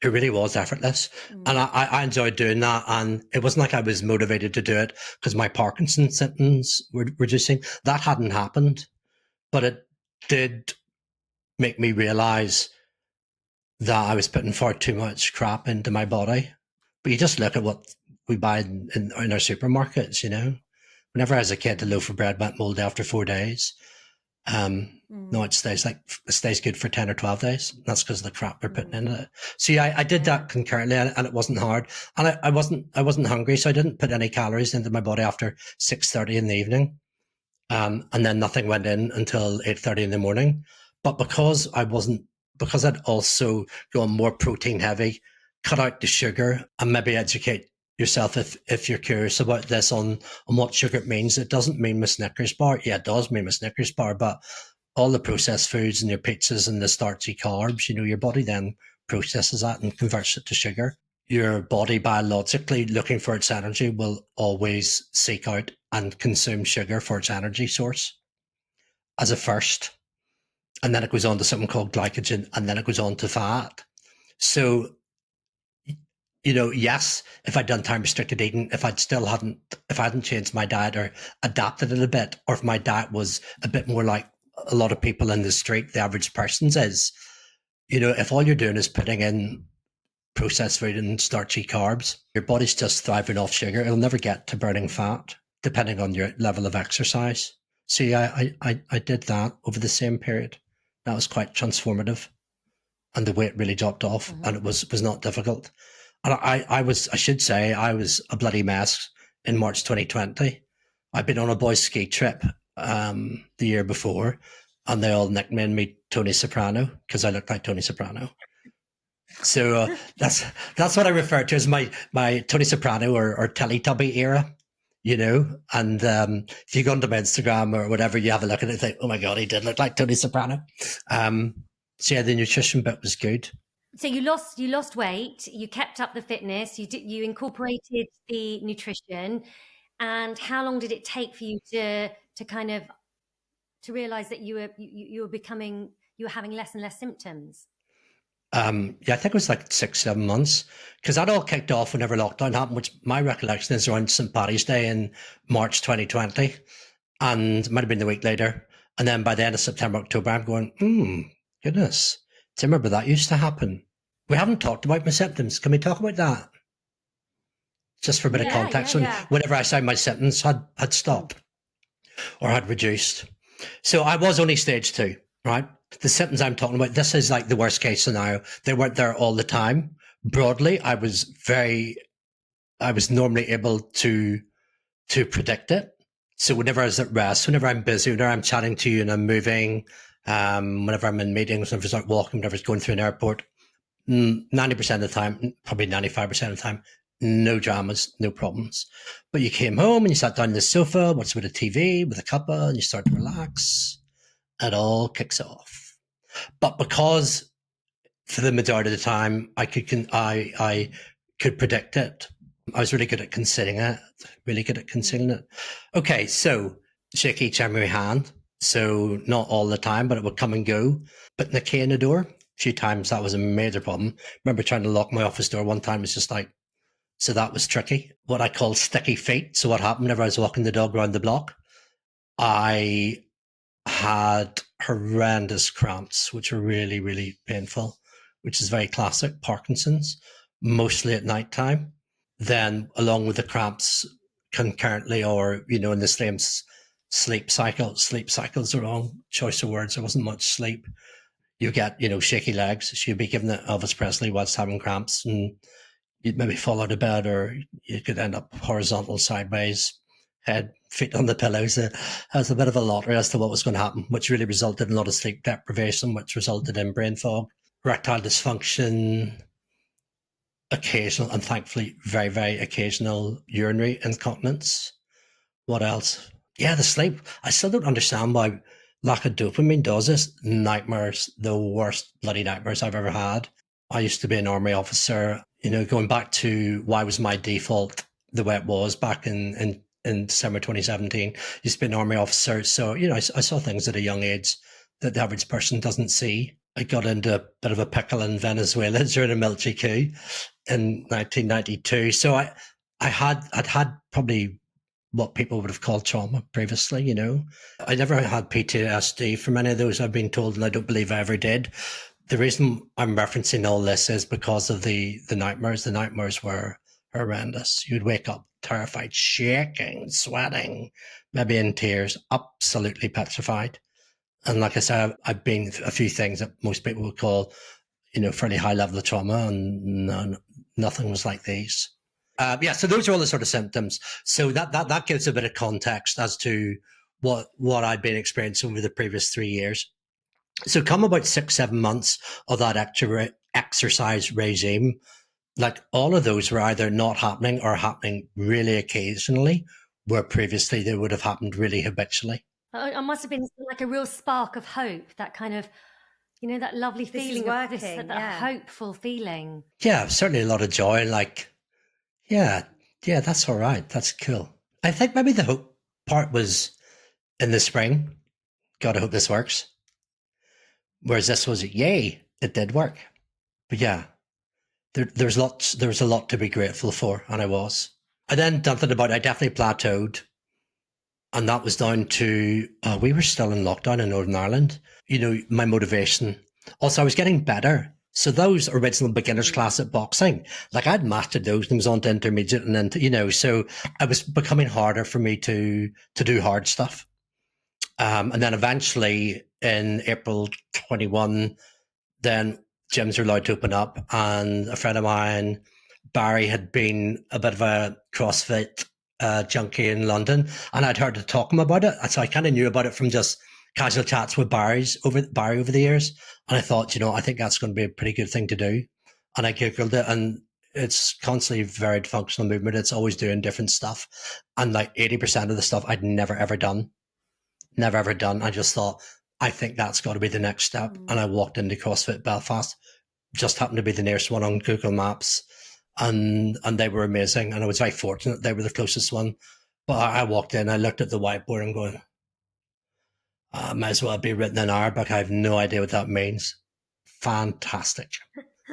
It really was effortless. And I enjoyed doing that. And it wasn't like I was motivated to do it because my Parkinson symptoms were reducing. That hadn't happened. But it did make me realize that I was putting far too much crap into my body. But you just look at what we buy in our supermarkets, you know. Whenever I was a kid, the loaf of bread went mold after 4 days. No, it stays good for 10 or 12 days. That's because of the crap we're putting into it. So yeah, I did that concurrently, and it wasn't hard. And I wasn't hungry, so I didn't put any calories into my body after 6:30 in the evening. And then nothing went in until 8:30 in the morning. But because I'd also gone more protein heavy, cut out the sugar, and maybe educate yourself if you're curious about this on what sugar means. It doesn't mean my Snickers bar. Yeah, it does mean my Snickers bar, but all the processed foods and your pizzas and the starchy carbs, you know, your body then processes that and converts it to sugar. Your body biologically, looking for its energy, will always seek out and consume sugar for its energy source as a first. And then it goes on to something called glycogen, and then it goes on to fat. So, you know, yes, if I'd done time restricted eating, if I hadn't changed my diet or adapted it a bit, or if my diet was a bit more like a lot of people in the street, the average person's is, you know, if all you're doing is putting in processed food and starchy carbs, your body's just thriving off sugar. It'll never get to burning fat, depending on your level of exercise. So yeah, I did that over the same period. That was quite transformative, and the weight really dropped off, and it was not difficult. And I should say I was a bloody mess in March 2020. I'd been on a boys' ski trip the year before, and they all nicknamed me Tony Soprano because I looked like Tony Soprano. So that's what I refer to as my Tony Soprano or Teletubby era, you know. And if you go onto my Instagram or whatever, you have a look at it and think, oh my God, he did look like Tony Soprano. So yeah, the nutrition bit was good. So you lost weight, you kept up the fitness, you incorporated the nutrition, and how long did it take for you to kind of to realize that you were having less and less symptoms? Yeah, I think it was like 6-7 months, because that all kicked off whenever lockdown happened, which my recollection is around St. Paddy's Day in March 2020, and it might have been the week later. And then by the end of September, October, I'm going, goodness, do you remember that used to happen? We haven't talked about my symptoms. Can we talk about that? Just for a bit of context. Whenever I said my symptoms had stopped or had reduced. So I was only stage 2, right? The symptoms I'm talking about, this is like the worst case scenario. They weren't there all the time. Broadly, I was normally able to predict it. So whenever I was at rest, whenever I'm busy, whenever I'm chatting to you and I'm moving, whenever I'm in meetings, whenever I start walking, whenever it's going through an airport, 90% of the time, probably 95% of the time, no dramas, no problems. But you came home and you sat down on the sofa, watched a bit of TV with a cuppa, and you start to relax. It all kicks off. But because for the majority of the time I could predict it, I was really good at concealing it. Okay, so shaky, tremor hand. So not all the time, but it would come and go. Putting the key in the door, a few times that was a major problem. Remember trying to lock my office door one time, it's just like, so that was tricky. What I call sticky feet. So what happened whenever I was walking the dog around the block, I had horrendous cramps, which were really, really painful, which is very classic Parkinson's, mostly at night time. Then along with the cramps concurrently, or, you know, in the same sleep cycle's the wrong choice of words. There wasn't much sleep. You get, you know, shaky legs. So you'd be given the Elvis Presley whilst having cramps, and you'd maybe fall out of bed, or you could end up horizontal, sideways, head, feet on the pillows. It was a bit of a lottery as to what was going to happen, which really resulted in a lot of sleep deprivation, which resulted in brain fog, erectile dysfunction, occasional, and thankfully very, very occasional urinary incontinence. What else? Yeah, the sleep. I still don't understand why lack of dopamine does this. Nightmares, the worst bloody nightmares I've ever had. I used to be an army officer, you know, going back to why was my default the way it was back in December 2017. Used to be an army officer. So, you know, I saw things at a young age that the average person doesn't see. I got into a bit of a pickle in Venezuela during a military coup in 1992. So I'd had probably what people would have called trauma previously, you know. I never had PTSD from any of those, I've been told, and I don't believe I ever did. The reason I'm referencing all this is because of the nightmares. The nightmares were horrendous. You'd wake up terrified, shaking, sweating, maybe in tears, absolutely petrified. And like I said, I've been a few things that most people would call, you know, fairly high level of trauma, and nothing was like these. Yeah, so those are all the sort of symptoms. So that gives a bit of context as to what I'd been experiencing over the previous 3 years. So come about 6-7 months of that exercise regime, like all of those were either not happening or happening really occasionally, where previously they would have happened really habitually. I must have been like a real spark of hope, that kind of, you know, that lovely This is feeling of this, working, that yeah. hopeful feeling. Yeah, certainly a lot of joy. Like, yeah, that's all right. That's cool. I think maybe the hope part was in the spring. God, I hope this works. Whereas this was, yay, it did work. But yeah, there was a lot to be grateful for, and I was. I then done something about it. I definitely plateaued. And that was down to, we were still in lockdown in Northern Ireland. You know, my motivation. Also, I was getting better. So those original beginner's class at boxing, like I'd mastered those and was on to intermediate, and then, you know, so it was becoming harder for me to do hard stuff. And then eventually in April 21, then gyms were allowed to open up, and a friend of mine, Barry, had been a bit of a CrossFit junkie in London, and I'd heard her talking about it, and so I kind of knew about it from just casual chats with Barry over the years, and I thought, you know, I think that's going to be a pretty good thing to do, and I googled it, and it's constantly varied functional movement. It's always doing different stuff, and like 80% of the stuff I'd never ever done. I just thought, I think that's got to be the next step, and I walked into CrossFit Belfast, just happened to be the nearest one on Google Maps. And they were amazing, and I was very fortunate they were the closest one. But I walked in, I looked at the whiteboard and going, might as well be written in Arabic. I have no idea what that means. Fantastic.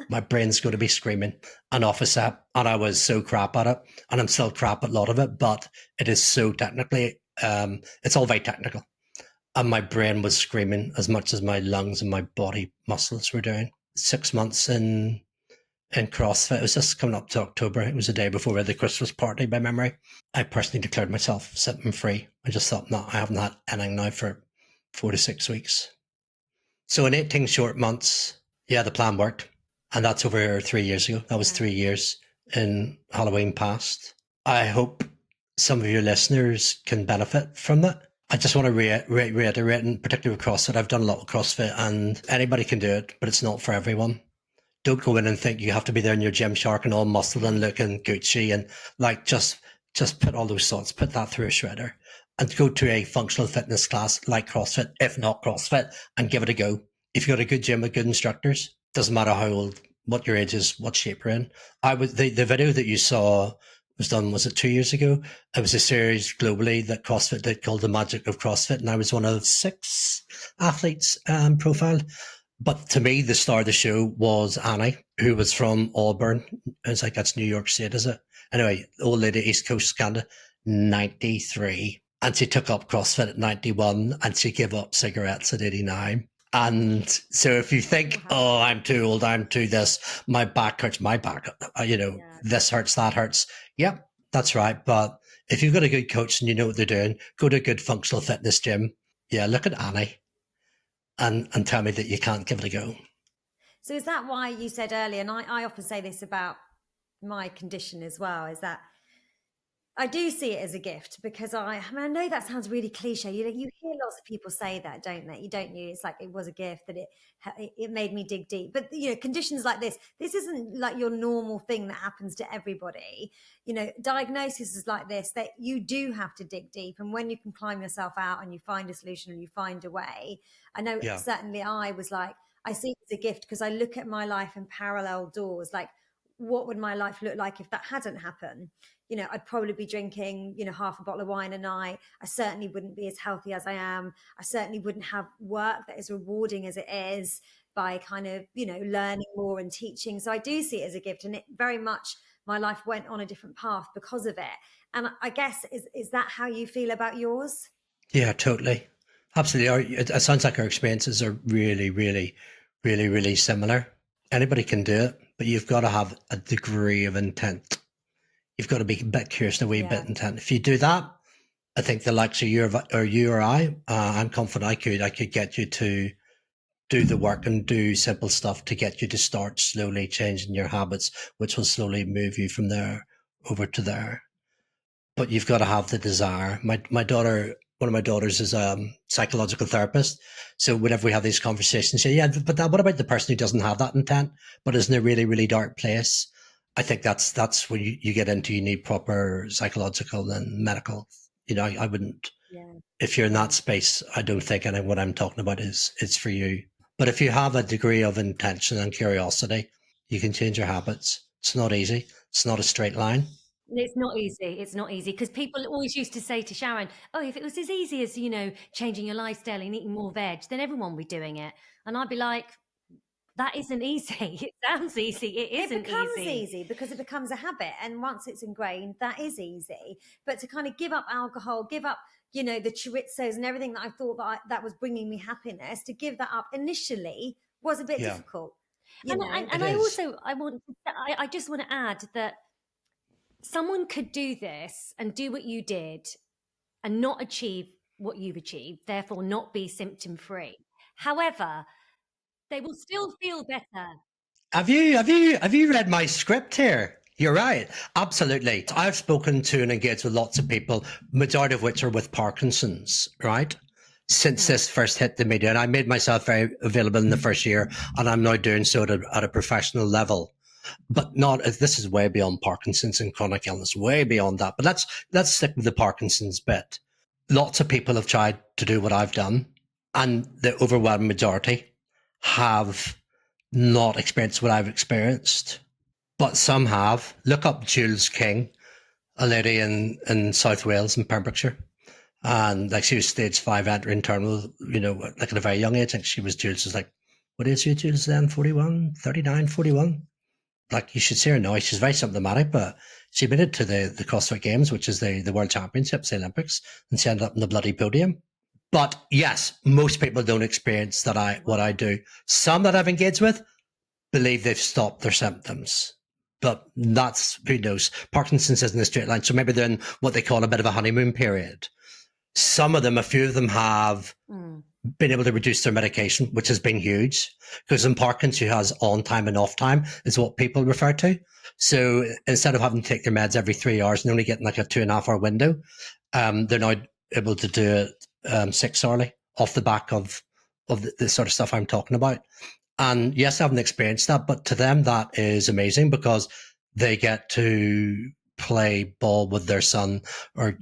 My brain's going to be screaming. An office app, and I was so crap at it, and I'm still crap at a lot of it, but it is so technically, it's all very technical. And my brain was screaming as much as my lungs and my body muscles were doing. 6 months in CrossFit. It was just coming up to October. It was the day before we had the Christmas party, by memory. I personally declared myself symptom-free. I just thought, no, I haven't had anything now for 4 to 6 weeks. So in 18 short months, yeah, the plan worked. And that's over 3 years ago. That was 3 years in Halloween past. I hope some of your listeners can benefit from that. I just want to reiterate, and particularly with CrossFit, I've done a lot with CrossFit, and anybody can do it, but it's not for everyone. Don't go in and think you have to be there in your gym shark and all muscle and looking Gucci, and like just put all those thoughts, put that through a shredder, and go to a functional fitness class like CrossFit, if not CrossFit, and give it a go. If you've got a good gym with good instructors, doesn't matter how old, what your age is, what shape you're in. The video that you saw was done, was it 2 years ago? It was a series globally that CrossFit did called The Magic of CrossFit, and I was one of 6 athletes profiled. But to me, the star of the show was Annie, who was from Auburn. It's like, that's New York State, is it? Anyway, old lady, East Coast Canada, 93. And she took up CrossFit at 91, and she gave up cigarettes at 89. And so if you think, oh, I'm too old, I'm too this, my back hurts, this hurts, that hurts. Yep, that's right. But if you've got a good coach and you know what they're doing, go to a good functional fitness gym. Yeah, look at Annie and tell me that you can't give it a go. So is that why you said earlier, and I often say this about my condition as well, is that I do see it as a gift, because I know that sounds really cliche. You hear lots of people say that, don't you? It's like, it was a gift, that it made me dig deep. But conditions like this isn't like your normal thing that happens to everybody. Diagnoses like this, that you do have to dig deep, and when you can climb yourself out and you find a solution and you find a way. I know certainly I was like, I see it as a gift because I look at my life in parallel doors. Like, what would my life look like if that hadn't happened? I'd probably be drinking, half a bottle of wine a night. I certainly wouldn't be as healthy as I am. I certainly wouldn't have work that is rewarding as it is, by kind of, learning more and teaching. So I do see it as a gift, and it very much, my life went on a different path because of it. And I guess, is that how you feel about yours? Yeah, totally. Absolutely. It sounds like our experiences are really, really, really, really similar. Anybody can do it, but you've got to have a degree of intent. You've got to be a bit curious and a wee bit intent. If you do that, I think the likes of you or I, I'm confident I could get you to do the work and do simple stuff to get you to start slowly changing your habits, which will slowly move you from there over to there. But you've got to have the desire. My daughter, one of my daughters is a psychological therapist. So whenever we have these conversations, say, but what about the person who doesn't have that intent, but is in a really, really dark place? I think that's when you get into, you need proper psychological and medical. I wouldn't, if you're in that space, I don't think what I'm talking about it's for you. But if you have a degree of intention and curiosity, you can change your habits. It's not easy. It's not a straight line. It's not easy because people always used to say to Sharon, oh, if it was as easy as, changing your lifestyle and eating more veg, then everyone would be doing it. And I'd be like, that isn't easy. It sounds easy. It becomes easy because it becomes a habit. And once it's ingrained, that is easy. But to kind of give up alcohol, give up, the chorizos and everything that I thought that was bringing me happiness, to give that up initially was a bit difficult. I just want to add that someone could do this and do what you did and not achieve what you've achieved, therefore not be symptom-free. However, they will still feel better. Have you read my script here? You're right. Absolutely. I've spoken to and engaged with lots of people, majority of which are with Parkinson's, right? Since this first hit the media. And I made myself very available in the first year, and I'm now doing so at a professional level. But this is way beyond Parkinson's and chronic illness, way beyond that. But let's stick with the Parkinson's bit. Lots of people have tried to do what I've done, and the overwhelming majority have not experienced what I've experienced, but some have. Look up Jules King, a lady in South Wales in Pembrokeshire, and she was stage 5 enteroterminal, at a very young age. I think Jules was like, what is you, Jules, then? 41, 39, 41? You should see her now. She's very symptomatic, but she made it to the CrossFit Games, which is the World Championships, the Olympics, and she ended up in the bloody podium. But yes, most people don't experience what I do. Some that I've engaged with believe they've stopped their symptoms, but who knows? Parkinson's isn't a straight line. So maybe they're in what they call a bit of a honeymoon period. A few of them have been able to reduce their medication, which has been huge, because in Parkinson's, who has on time and off time is what people refer to. So instead of having to take their meds every 3 hours and only getting a 2.5 hour window, they're now able to do it 6 hourly off the back of the sort of stuff I'm talking about. And yes, I haven't experienced that, but to them that is amazing because they get to play ball with their son, or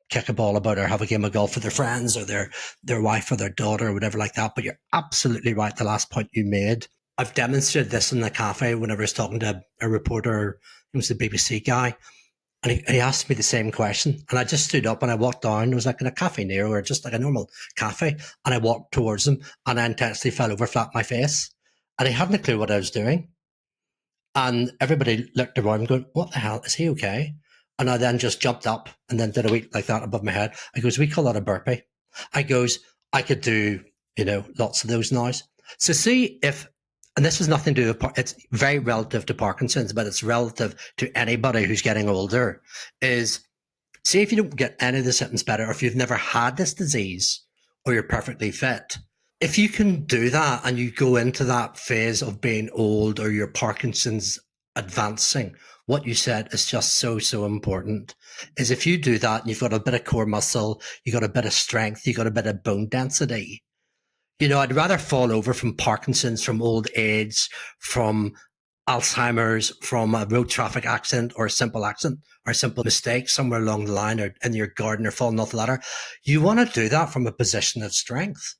kick a ball about, or have a game of golf with their friends or their wife or their daughter or whatever like that. But you're absolutely right, the last point you made. I've demonstrated this in the cafe whenever I was talking to a reporter, it was the BBC guy, And he asked me the same question. And I just stood up and I walked down. It was like in a cafe near, or just like a normal cafe. And I walked towards him and I intensely fell over flat on my face. And he hadn't a clue what I was doing. And everybody looked around going, what the hell? Is he okay? And I then just jumped up and then did a week like that above my head. I goes, we call that a burpee. I goes, I could do, lots of those now. So see if, and this has nothing to do with, it's very relative to Parkinson's, but it's relative to anybody who's getting older, is see if you don't get any of the symptoms better, or if you've never had this disease or you're perfectly fit. If you can do that and you go into that phase of being old or your Parkinson's advancing, what you said is just so, so important. Is if you do that and you've got a bit of core muscle, you got a bit of strength, you got a bit of bone density. I'd rather fall over from Parkinson's, from old age, from Alzheimer's, from a road traffic accident or a simple accident or a simple mistake somewhere along the line, or in your garden or falling off the ladder. You want to do that from a position of strength.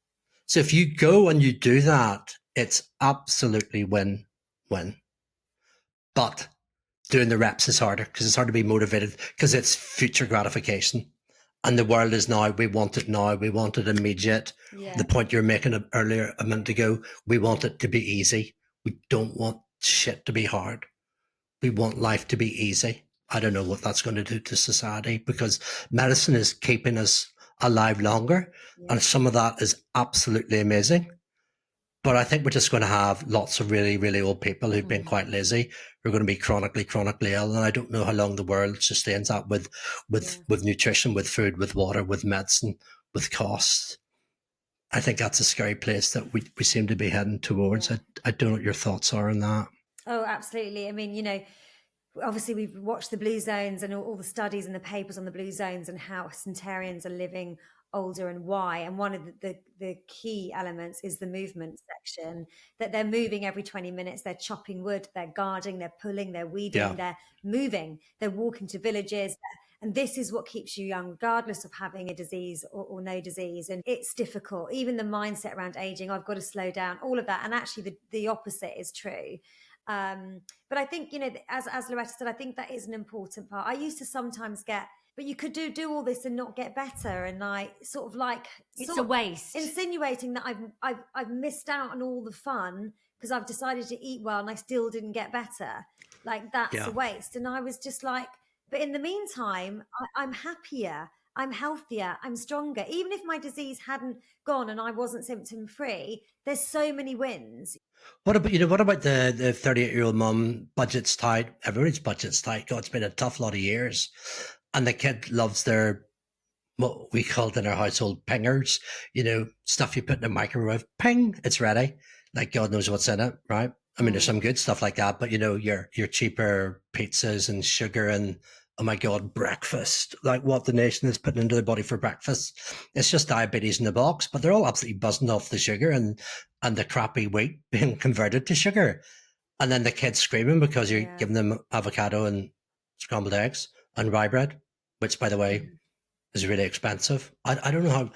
So if you go and you do that, it's absolutely win-win. But doing the reps is harder because it's hard to be motivated because it's future gratification. And the world is now, we want it now, we want it immediate. Yeah. The point you're making earlier a minute ago, we want it to be easy. We don't want shit to be hard. We want life to be easy. I don't know what that's going to do to society, because medicine is keeping us alive longer. Yeah. And some of that is absolutely amazing. But I think we're just going to have lots of really, really old people who've been quite lazy, who are going to be chronically ill. And I don't know how long the world sustains that with nutrition, with food, with water, with medicine, with costs. I think that's a scary place that we seem to be heading towards. Yeah. I don't know what your thoughts are on that. Oh, absolutely. I mean, obviously we've watched the blue zones and all the studies and the papers on the blue zones and how centenarians are living older and why. And one of the key elements is the movement section, that they're moving every 20 minutes, they're chopping wood, they're guarding, they're pulling, they're weeding, they're moving, they're walking to villages. And this is what keeps you young, regardless of having a disease or no disease. And it's difficult. Even the mindset around aging, I've got to slow down, all of that. And actually the opposite is true. But I think, as Loretta said, I think that is an important part. I used to sometimes but you could do all this and not get better, and it's a waste. Insinuating that I've missed out on all the fun because I've decided to eat well and I still didn't get better. Like that's a waste. And I was just like, but in the meantime, I'm happier, I'm healthier, I'm stronger. Even if my disease hadn't gone and I wasn't symptom-free, there's so many wins. What about the 38-year-old mum? Budget's tight. Everybody's budget's tight. God, it's been a tough lot of years. And the kid loves their, what we called in our household, pingers, stuff you put in the microwave, ping, it's ready. Like God knows what's in it, right? I mean, there's some good stuff like that, but your cheaper pizzas and sugar and, oh my God, breakfast, like what the nation is putting into their body for breakfast. It's just diabetes in the box, but they're all absolutely buzzing off the sugar and the crappy wheat being converted to sugar. And then the kids screaming because you're giving them avocado and scrambled eggs and rye bread, which, by the way, is really expensive. I don't know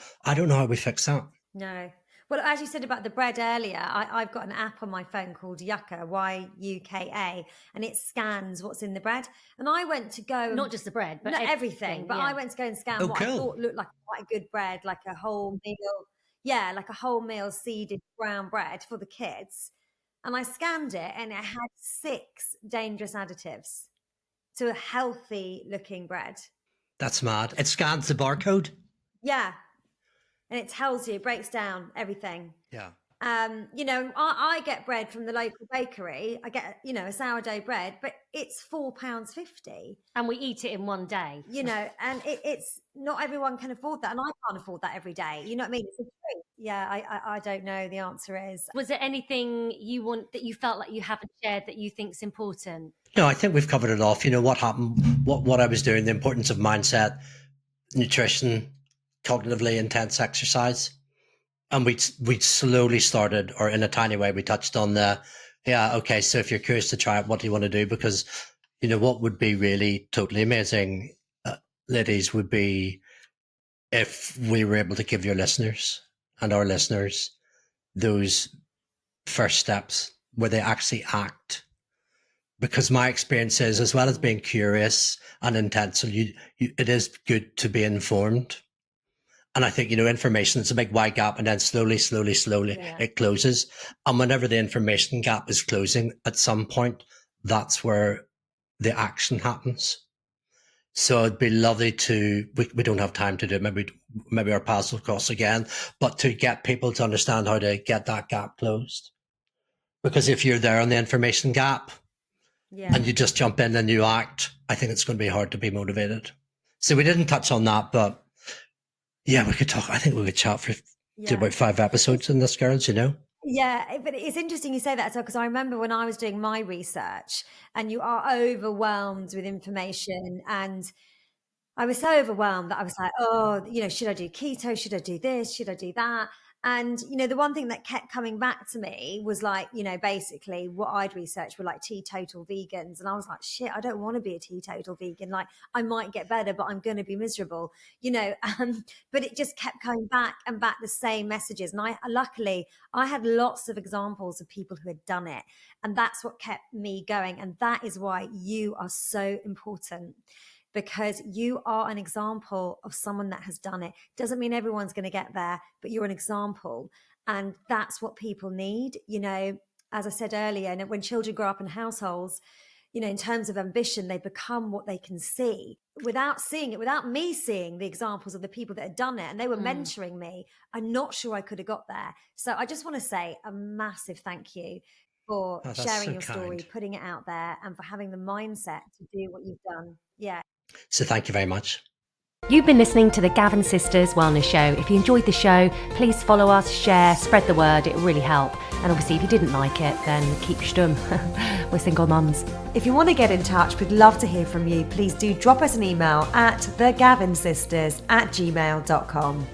how we fix that. No. Well, as you said about the bread earlier, I've got an app on my phone called Yuka, Y-U-K-A, and it scans what's in the bread. And I went to go... Not just the bread, but everything. But I went to go and scan what I thought looked like quite a good bread, like a whole meal. Yeah, like a whole meal seeded brown bread for the kids. And I scanned it and it had 6 dangerous additives to a healthy looking bread. That's mad. It scans the barcode? Yeah. And it tells you, it breaks down everything. Yeah. I get bread from the local bakery. I get, a sourdough bread, but it's £4.50. And we eat it in one day. And it's not everyone can afford that. And I can't afford that every day. You know what I mean? It's a treat. Yeah, I don't know. The answer is. Was there anything that you felt like you haven't shared that you think's important? No, I think we've covered it off. What happened, what I was doing, the importance of mindset, nutrition, cognitively intense exercise. And we slowly started, or in a tiny way, we touched on so if you're curious to try it, what do you want to do? Because, what would be really totally amazing, ladies, would be if we were able to give your listeners and our listeners those first steps where they actually act, because my experience is, as well as being curious and intentional, it is good to be informed. And I think, information is a big wide gap, and then slowly, it closes. And whenever the information gap is closing, at some point, that's where the action happens. So it'd be lovely we don't have time to do it. Maybe our paths will cross again, but to get people to understand how to get that gap closed. Because if you're there on the information gap and you just jump in and you act, I think it's going to be hard to be motivated. So we didn't touch on that, but yeah, we could talk. I think we could chat for about 5 episodes in this, girls, Yeah, but it's interesting you say that, because I remember when I was doing my research, and you are overwhelmed with information, and I was so overwhelmed that I was like, oh, should I do keto? Should I do this? Should I do that? And, the one thing that kept coming back to me was like, basically what I'd researched were like teetotal vegans. And I was like, shit, I don't want to be a teetotal vegan. Like, I might get better, but I'm going to be miserable, but it just kept coming back and back, the same messages. And luckily I had lots of examples of people who had done it. And that's what kept me going. And that is why you are so important, because you are an example of someone that has done it. Doesn't mean everyone's going to get there, but you're an example. And that's what people need. As I said earlier, and when children grow up in households, in terms of ambition, they become what they can see. Without seeing it, without me seeing the examples of the people that had done it, and they were mentoring me, I'm not sure I could have got there. So I just want to say a massive thank you for sharing your story, putting it out there, and for having the mindset to do what you've done. Yeah. So thank you very much. You've been listening to the Gavin Sisters Wellness Show. If you enjoyed the show, please follow us, share, spread the word. It will really help. And obviously, if you didn't like it, then keep stum. We're single mums. If you want to get in touch, we'd love to hear from you. Please do drop us an email at thegavinsisters@gmail.com.